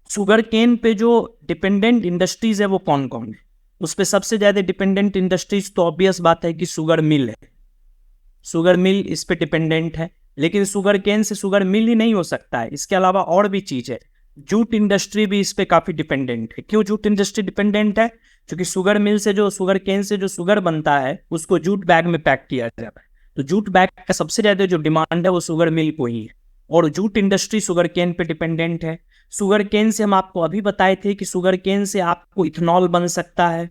शुगर केन पे जो डिपेंडेंट इंडस्ट्रीज है वो कौन कौन है, उस पर सबसे ज़्यादा डिपेंडेंट इंडस्ट्रीज तो ऑब्वियस बात है कि शुगर मिल है। शुगर मिल इस पे डिपेंडेंट है, लेकिन शुगर केन से शुगर मिल ही नहीं हो सकता है, इसके अलावा और भी चीज़ है। जूट इंडस्ट्री भी इस पे काफ़ी डिपेंडेंट है। क्यों जूट इंडस्ट्री डिपेंडेंट है, क्योंकि शुगर मिल से जो शुगर केन से जो शुगर बनता है उसको जूट बैग में पैक किया जाता है, तो जूट बैग का सबसे ज़्यादा जो डिमांड है वो शुगर मिल को ही है, और जूट इंडस्ट्री शुगर केन पे डिपेंडेंट है। शुगर केन से हम आपको अभी बताए थे कि शुगर केन से आपको इथेनॉल बन सकता है,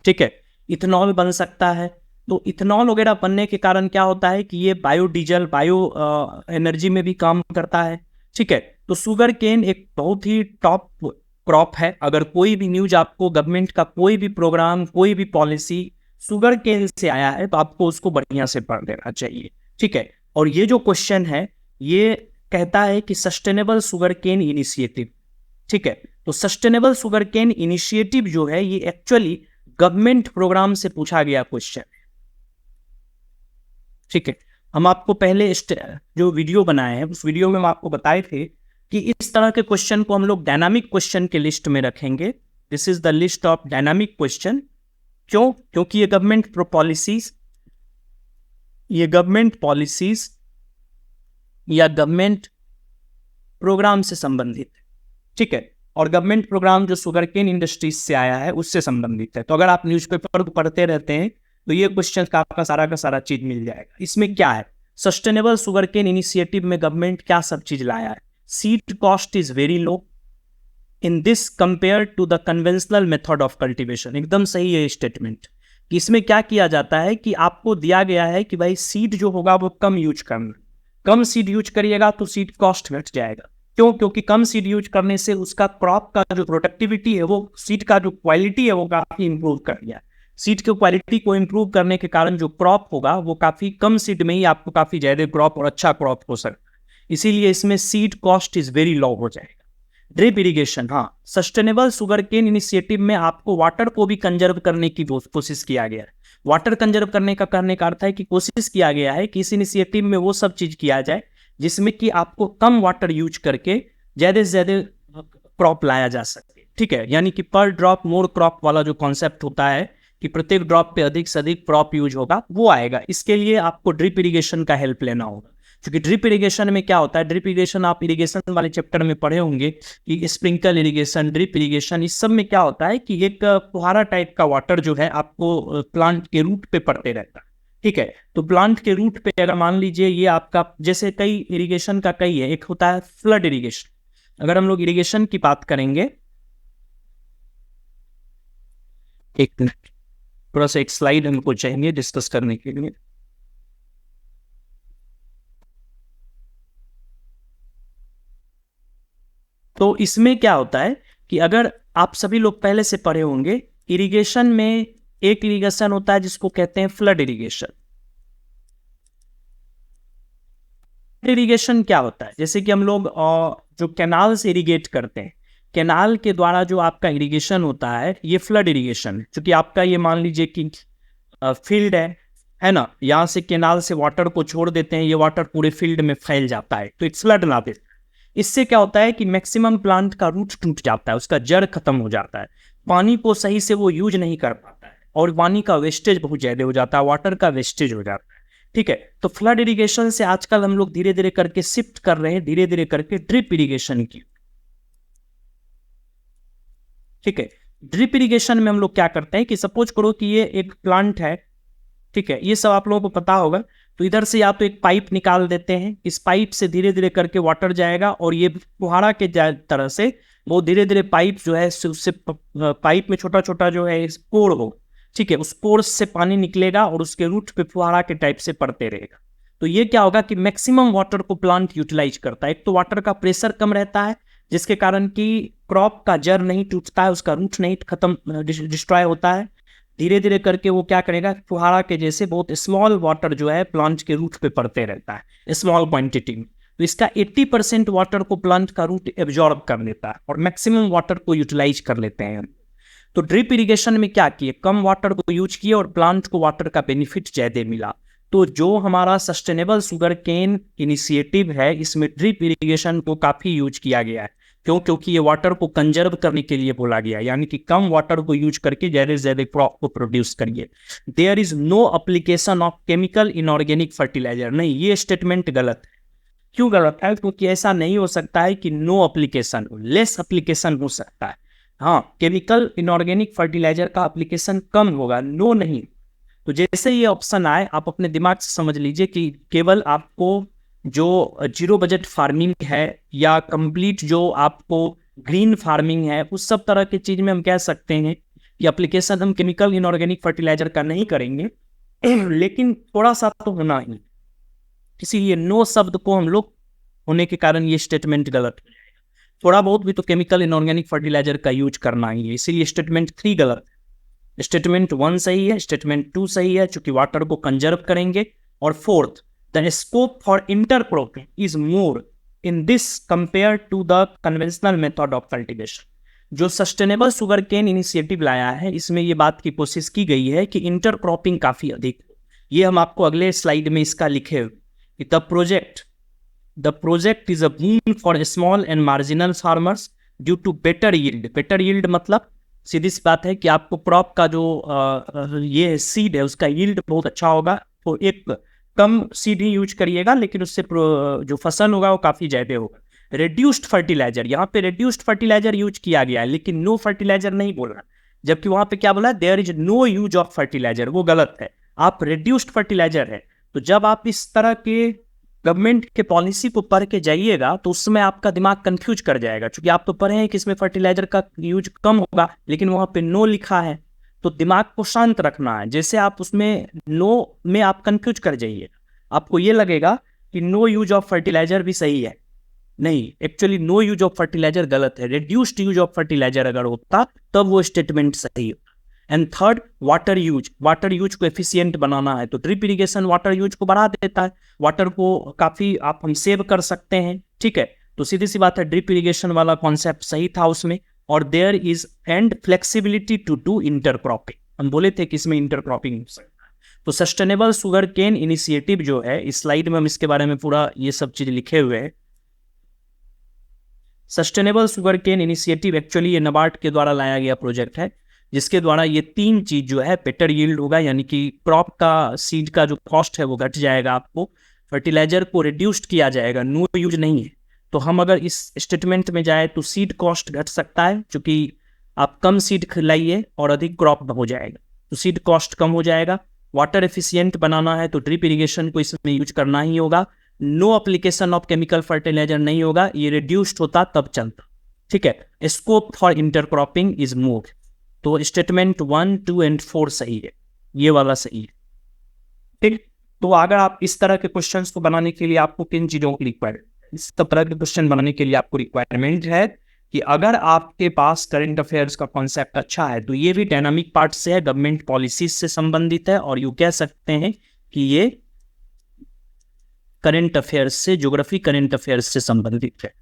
ठीक है, इथेनॉल बन सकता है। तो इथेनॉल वगैरह बनने के कारण क्या होता है कि ये बायोडीजल, बायो एनर्जी में भी काम करता है, ठीक है। तो शुगर केन एक बहुत ही टॉप क्रॉप है। अगर कोई भी न्यूज आपको, गवर्नमेंट का कोई भी प्रोग्राम, कोई भी पॉलिसी शुगर केन से आया है तो आपको उसको बढ़िया से पढ़ लेना चाहिए, ठीक है। और ये जो क्वेश्चन है ये कहता है कि सस्टेनेबल शुगर केन इनिशिएटिव, ठीक है। तो सस्टेनेबल शुगर केन इनिशिएटिव जो है ये एक्चुअली गवर्नमेंट प्रोग्राम से पूछा गया क्वेश्चन, ठीक है। हम आपको पहले जो वीडियो बनाए हैं उस वीडियो में हम आपको बताए थे कि इस तरह के क्वेश्चन को हम लोग डायनामिक क्वेश्चन के लिस्ट में रखेंगे। This is the list of dynamic question. क्यों? क्योंकि ये गवर्नमेंट पॉलिसीज या गवर्नमेंट प्रोग्राम से संबंधित है, ठीक है। और गवर्नमेंट प्रोग्राम जो शुगर केन इंडस्ट्रीज से आया है उससे संबंधित है। तो अगर आप न्यूज़पेपर को पढ़ते रहते हैं तो ये क्वेश्चन का आपका सारा का सारा चीज मिल जाएगा। इसमें क्या है, सस्टेनेबल शुगर केन इनिशिएटिव में गवर्नमेंट क्या सब चीज लाया है। Seed cost is very low in this compare to the conventional method of cultivation. एकदम सही है स्टेटमेंट कि इसमें क्या किया जाता है कि आपको दिया गया है कि भाई सीड जो होगा वो कम यूज करना, कम सीड यूज करिएगा तो सीड कॉस्ट घट जाएगा। क्यों? क्योंकि कम सीड यूज करने से उसका क्रॉप का जो प्रोडक्टिविटी है, वो सीड का जो क्वालिटी है वो काफी इंप्रूव कर दिया। सीड की क्वालिटी को इंप्रूव करने के कारण जो क्रॉप होगा वो काफी कम सीड में ही आपको काफी ज्यादा क्रॉप और अच्छा क्रॉप हो सकता है। इसीलिए इसमें सीड कॉस्ट इज वेरी लो हो जाएगा। ड्रिप इरिगेशन, हाँ, सस्टेनेबल शुगर केन इनिशिएटिव में आपको वाटर को भी कंजर्व करने की कोशिश किया गया है। वाटर कंजर्व करने का अर्थ है कि कोशिश किया गया है कि इस इनिशिएटिव में वो सब चीज किया जाए जिसमें कि आपको कम वाटर यूज करके ज्यादा से ज्यादा क्रॉप लाया जा सके, ठीक है। यानी कि पर ड्रॉप मोर क्रॉप वाला जो कॉन्सेप्ट होता है कि प्रत्येक ड्रॉप पे अधिक से अधिक क्रॉप यूज होगा, वो आएगा। इसके लिए आपको ड्रिप इरिगेशन का हेल्प लेना होगा, क्योंकि ड्रिप इरिगेशन में क्या होता है, ड्रिप इरिगेशन आप इरिगेशन वाले चैप्टर में पढ़े होंगे कि स्प्रिंकल इरिगेशन, ड्रिप इरिगेशन, इस सब में क्या होता है कि एक फुहारा टाइप का वाटर जो है आपको प्लांट के रूट पे पड़ते रहता है, ठीक है। तो प्लांट के रूट पे अगर मान लीजिए ये आपका, जैसे कई इरिगेशन का कई है, एक होता है फ्लड इरिगेशन। अगर हम लोग इरिगेशन की बात करेंगे, एक मिनट, थोड़ा सा एक स्लाइड हमको चाहिए डिस्कस करने के लिए। तो इसमें क्या होता है कि अगर आप सभी लोग पहले से पढ़े होंगे, इरिगेशन में एक इरिगेशन होता है जिसको कहते हैं फ्लड इरिगेशन। इरिगेशन क्या होता है, जैसे कि हम लोग जो कैनाल से इरिगेट करते हैं, कैनाल के द्वारा जो आपका इरिगेशन होता है ये फ्लड इरिगेशन है। क्योंकि आपका ये मान लीजिए कि फील्ड है ना, यहाँ से कैनाल से वाटर को छोड़ देते हैं, ये वाटर पूरे फील्ड में फैल जाता है तो इट्स फ्लड ना देते। इससे क्या होता है कि मैक्सिमम प्लांट का रूट टूट जाता है, उसका जड़ खत्म हो जाता है, पानी को सही से वो यूज नहीं कर पाता है और पानी का वेस्टेज बहुत ज्यादा हो जाता है, वाटर का वेस्टेज हो जाता है। ठीक है, तो फ्लड इरिगेशन से आजकल हम लोग धीरे धीरे करके शिफ्ट कर रहे हैं, धीरे धीरे करके ड्रिप इरिगेशन की। ठीक है, ड्रिप इरिगेशन में हम लोग क्या करते हैं कि सपोज करो कि ये एक प्लांट है, ठीक है, ये सब आप लोगों को पता होगा। तो इधर से या तो एक पाइप निकाल देते हैं, इस पाइप से धीरे धीरे करके वाटर जाएगा और ये फुहारा के तरह से वो धीरे धीरे पाइप जो है उससे पाइप में छोटा छोटा जो है पोर हो, ठीक है, उस पोर से पानी निकलेगा और उसके रूट पे फुहारा के टाइप से पड़ते रहेगा। तो ये क्या होगा कि मैक्सिमम वाटर को प्लांट यूटिलाइज करता है। एक तो वाटर का प्रेशर कम रहता है जिसके कारण कि क्रॉप का जड़ नहीं टूटता है, उसका रूट नहीं खत्म डिस्ट्रॉय होता है। धीरे धीरे करके वो क्या करेगा, फुहारा के जैसे बहुत स्मॉल वाटर जो है प्लांट के रूट पे पड़ते रहता है स्मॉल क्वांटिटी में। तो इसका 80% वाटर को प्लांट का रूट एब्जॉर्ब कर लेता है और मैक्सिमम वाटर को यूटिलाइज कर लेते हैं। तो ड्रिप इरिगेशन में क्या किए, कम वाटर को यूज किए और प्लांट को वाटर का बेनिफिट ज्यादा मिला। तो जो हमारा सस्टेनेबल शुगर केन इनिशिएटिव है, इसमें ड्रिप इरिगेशन को काफी यूज किया गया है। क्यों? क्योंकि ये वाटर को कंजर्व करने के लिए बोला गया, यानी कि कम वाटर को यूज करके ज्यादा से ज्यादा क्रॉप को प्रोड्यूस करिए। There is no application of chemical inorganic fertiliser. नहीं, ये स्टेटमेंट गलत है। क्यों गलत है? क्योंकि ऐसा नहीं हो सकता है कि नो एप्लीकेशन हो, लेस एप्लीकेशन हो सकता है। हाँ, केमिकल इनऑर्गेनिक फर्टिलाइजर का एप्लीकेशन कम होगा, नो नहीं। तो जैसे ये ऑप्शन आए, आप अपने दिमाग से समझ लीजिए कि केवल आपको जो जीरो बजट फार्मिंग है या कंप्लीट जो आपको ग्रीन फार्मिंग है, उस सब तरह की चीज में हम कह सकते हैं कि एप्लीकेशन हम केमिकल इनऑर्गेनिक फर्टिलाइजर का नहीं करेंगे, लेकिन थोड़ा सा तो होना ही। इसीलिए नो शब्द को हम लोग होने के कारण ये स्टेटमेंट गलत हो जाएगा। थोड़ा बहुत भी तो केमिकल इनऑर्गेनिक फर्टिलाइजर का यूज करना ही है, इसीलिए स्टेटमेंट 3 गलत है। स्टेटमेंट 1 सही है, स्टेटमेंट 2 सही है चूंकि वाटर को कंजर्व करेंगे, और fourth, the scope for intercropping is more in this compare to the conventional method of cultivation. जो सस्टेनेबल शुगर केन इनिशिएटिव लाया है, इसमें ये बात की कोशिश की गई है कि इंटरक्रॉपिंग काफी अधिक हो। ये हम आपको अगले स्लाइड में इसका लिखे हुए, The project is a boon for small and marginal farmers due to better yield. Better yield मतलब सीधी सी बात है कि आपको क्रॉप का जो ये सीड है उसका यील्ड बहुत अच्छा होगा। तो एक कम सीड ही यूज करिएगा, लेकिन उससे जो फसल होगा वो काफ़ी ज़्यादा होगा। रेड्यूस्ड फर्टिलाइजर, यहाँ पे रेड्यूस्ड फर्टिलाइजर यूज किया गया है, लेकिन नो फर्टिलाइजर नहीं बोल रहा, जबकि वहाँ पे क्या बोला है, there is no use of fertiliser. वो गलत है, आप रेड्यूस्ड फर्टिलाइजर है। तो जब आप इस तरह के गवर्नमेंट के पॉलिसी को पढ़ के जाइएगा तो उसमें आपका दिमाग कंफ्यूज कर जाएगा, क्योंकि आप तो पढ़े हैं कि इसमें फर्टिलाइजर का यूज कम होगा, लेकिन वहां पे नो लिखा है। तो दिमाग को शांत रखना है, जैसे आप उसमें नो में आप कंफ्यूज कर जाइए, आपको ये लगेगा कि नो यूज ऑफ फर्टिलाइजर भी सही है। नहीं, actually no use of fertiliser गलत है, रिड्यूस्ड यूज ऑफ फर्टिलाइजर अगर होता तब वो स्टेटमेंट सही होता। एंड थर्ड, वाटर यूज को एफिशिएंट बनाना है, तो ड्रिप इरिगेशन वाटर यूज को बढ़ा देता है, वाटर को काफी हम सेव कर सकते हैं। ठीक है, तो सीधी सी बात है, ड्रिप इरिगेशन वाला कॉन्सेप्ट सही था उसमें। और there is and flexibility to do intercropping, हम बोले थे कि इसमें इंटरक्रॉपिंग हो सकता है। तो सस्टेनेबल शुगर केन इनिशिएटिव जो है, इस स्लाइड में हम इसके बारे में पूरा ये सब चीज लिखे हुए हैं। Sustainable sugar cane initiative actually ये नाबार्ड के द्वारा लाया गया प्रोजेक्ट है, जिसके द्वारा ये 3 चीज जो है, बेटर यील्ड होगा, यानी कि क्रॉप का सीड का जो कॉस्ट है वो घट जाएगा, आपको फर्टिलाइजर को रिड्यूस्ड किया जाएगा, नो यूज नहीं है। तो हम अगर इस स्टेटमेंट में जाए तो सीड कॉस्ट घट सकता है, क्योंकि आप कम सीड खिलाइए और अधिक क्रॉप हो जाएगा, तो सीड कॉस्ट कम हो जाएगा। वाटर एफिशिएंट बनाना है तो ड्रिप इरिगेशन को इसमें यूज करना ही होगा। No application of chemical fertiliser नहीं होगा, ये रिड्यूस्ड होता तब चलता। ठीक है, scope for intercropping is more. तो स्टेटमेंट 1, 2 एंड 4 सही है, ये वाला सही है। ठीक, तो अगर आप इस तरह के क्वेश्चंस को बनाने के लिए आपको किन चीजों की रिक्वायरमेंट, इस तरह के क्वेश्चन बनाने के लिए आपको रिक्वायरमेंट है कि अगर आपके पास करंट अफेयर्स का कॉन्सेप्ट अच्छा है, तो ये भी डायनामिक पार्ट से है, गवर्नमेंट पॉलिसीज से संबंधित है, और यू कह सकते हैं कि ये करंट अफेयर्स से, ज्योग्राफी करंट अफेयर्स से संबंधित है।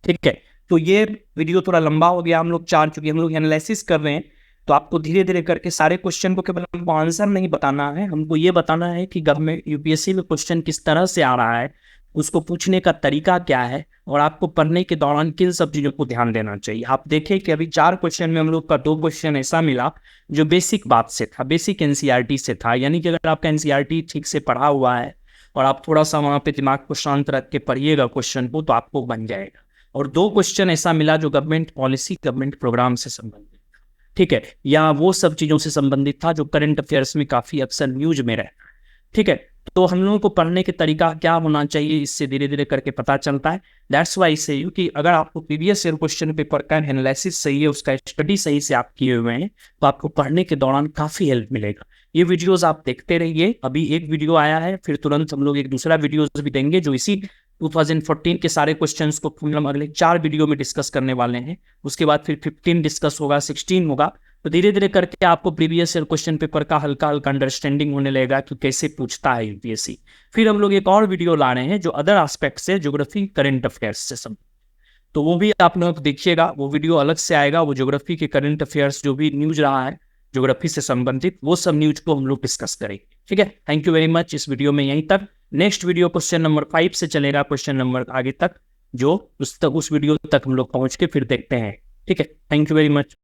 ठीक है, तो ये वीडियो थोड़ा लंबा हो गया, हम लोग चूंकि हम लोग एनालिसिस कर रहे हैं, तो आपको धीरे धीरे करके सारे क्वेश्चन को केवल हमको आंसर नहीं बताना है, हमको ये बताना है कि गवर्नमेंट यूपीएससी में क्वेश्चन किस तरह से आ रहा है, उसको पूछने का तरीका क्या है, और आपको पढ़ने के दौरान किन सब चीज़ों को ध्यान देना चाहिए। आप देखें कि अभी 4 क्वेश्चन में हम लोग का 2 क्वेश्चन ऐसा मिला जो बेसिक बात से था, बेसिक एनसीईआरटी से था। यानी कि अगर आपका एनसीईआरटी ठीक से पढ़ा हुआ है और आप थोड़ा सा वहाँ पे दिमाग को शांत रख के पढ़िएगा क्वेश्चन को, तो आपको बन जाएगा। और 2 क्वेश्चन ऐसा मिला जो गवर्नमेंट पॉलिसी, गवर्नमेंट प्रोग्राम से संबंधित, ठीक है, या वो सब चीज़ों से संबंधित था जो करंट अफेयर्स में काफ़ी अक्सर न्यूज में रहता है, ठीक है। तो हम लोगों को पढ़ने के तरीका क्या होना चाहिए, इससे धीरे धीरे करके पता चलता है। दैट्स वाई से यू कि अगर आपको प्रीवियस ईयर क्वेश्चन पेपर का एनालिसिस सही है, उसका स्टडी सही से आप किए हुए हैं, तो आपको पढ़ने के दौरान काफ़ी हेल्प मिलेगा। ये वीडियोस आप देखते रहिए। अभी एक वीडियो आया है, फिर तुरंत हम लोग एक दूसरा वीडियो भी देंगे जो इसी 2014 के सारे क्वेश्चंस को हम अगले 4 वीडियो में डिस्कस करने वाले हैं। उसके बाद फिर 15 डिस्कस होगा, 16 होगा। तो धीरे धीरे करके आपको प्रीवियस ईयर क्वेश्चन पेपर का हल्का हल्का अंडरस्टैंडिंग होने लगेगा कि कैसे पूछता है यूपीएससी। फिर हम लोग एक और वीडियो ला रहे हैं जो अदर एस्पेक्ट से, ज्योग्राफी, करंट अफेयर्स से सब, तो वो भी आप लोग देखिएगा। वो वीडियो अलग से आएगा, वो ज्योग्राफी के करंट अफेयर्स जो भी न्यूज रहा है ज्योग्राफी से संबंधित, वो सब न्यूज को हम लोग डिस्कस करेंगे, ठीक है। Thank you very much. इस वीडियो में यहीं तक। नेक्स्ट वीडियो क्वेश्चन नंबर 5 से चलेगा, क्वेश्चन नंबर आगे तक, जो उस वीडियो तक हम लोग पहुंच के फिर देखते हैं, ठीक है। Thank you very much.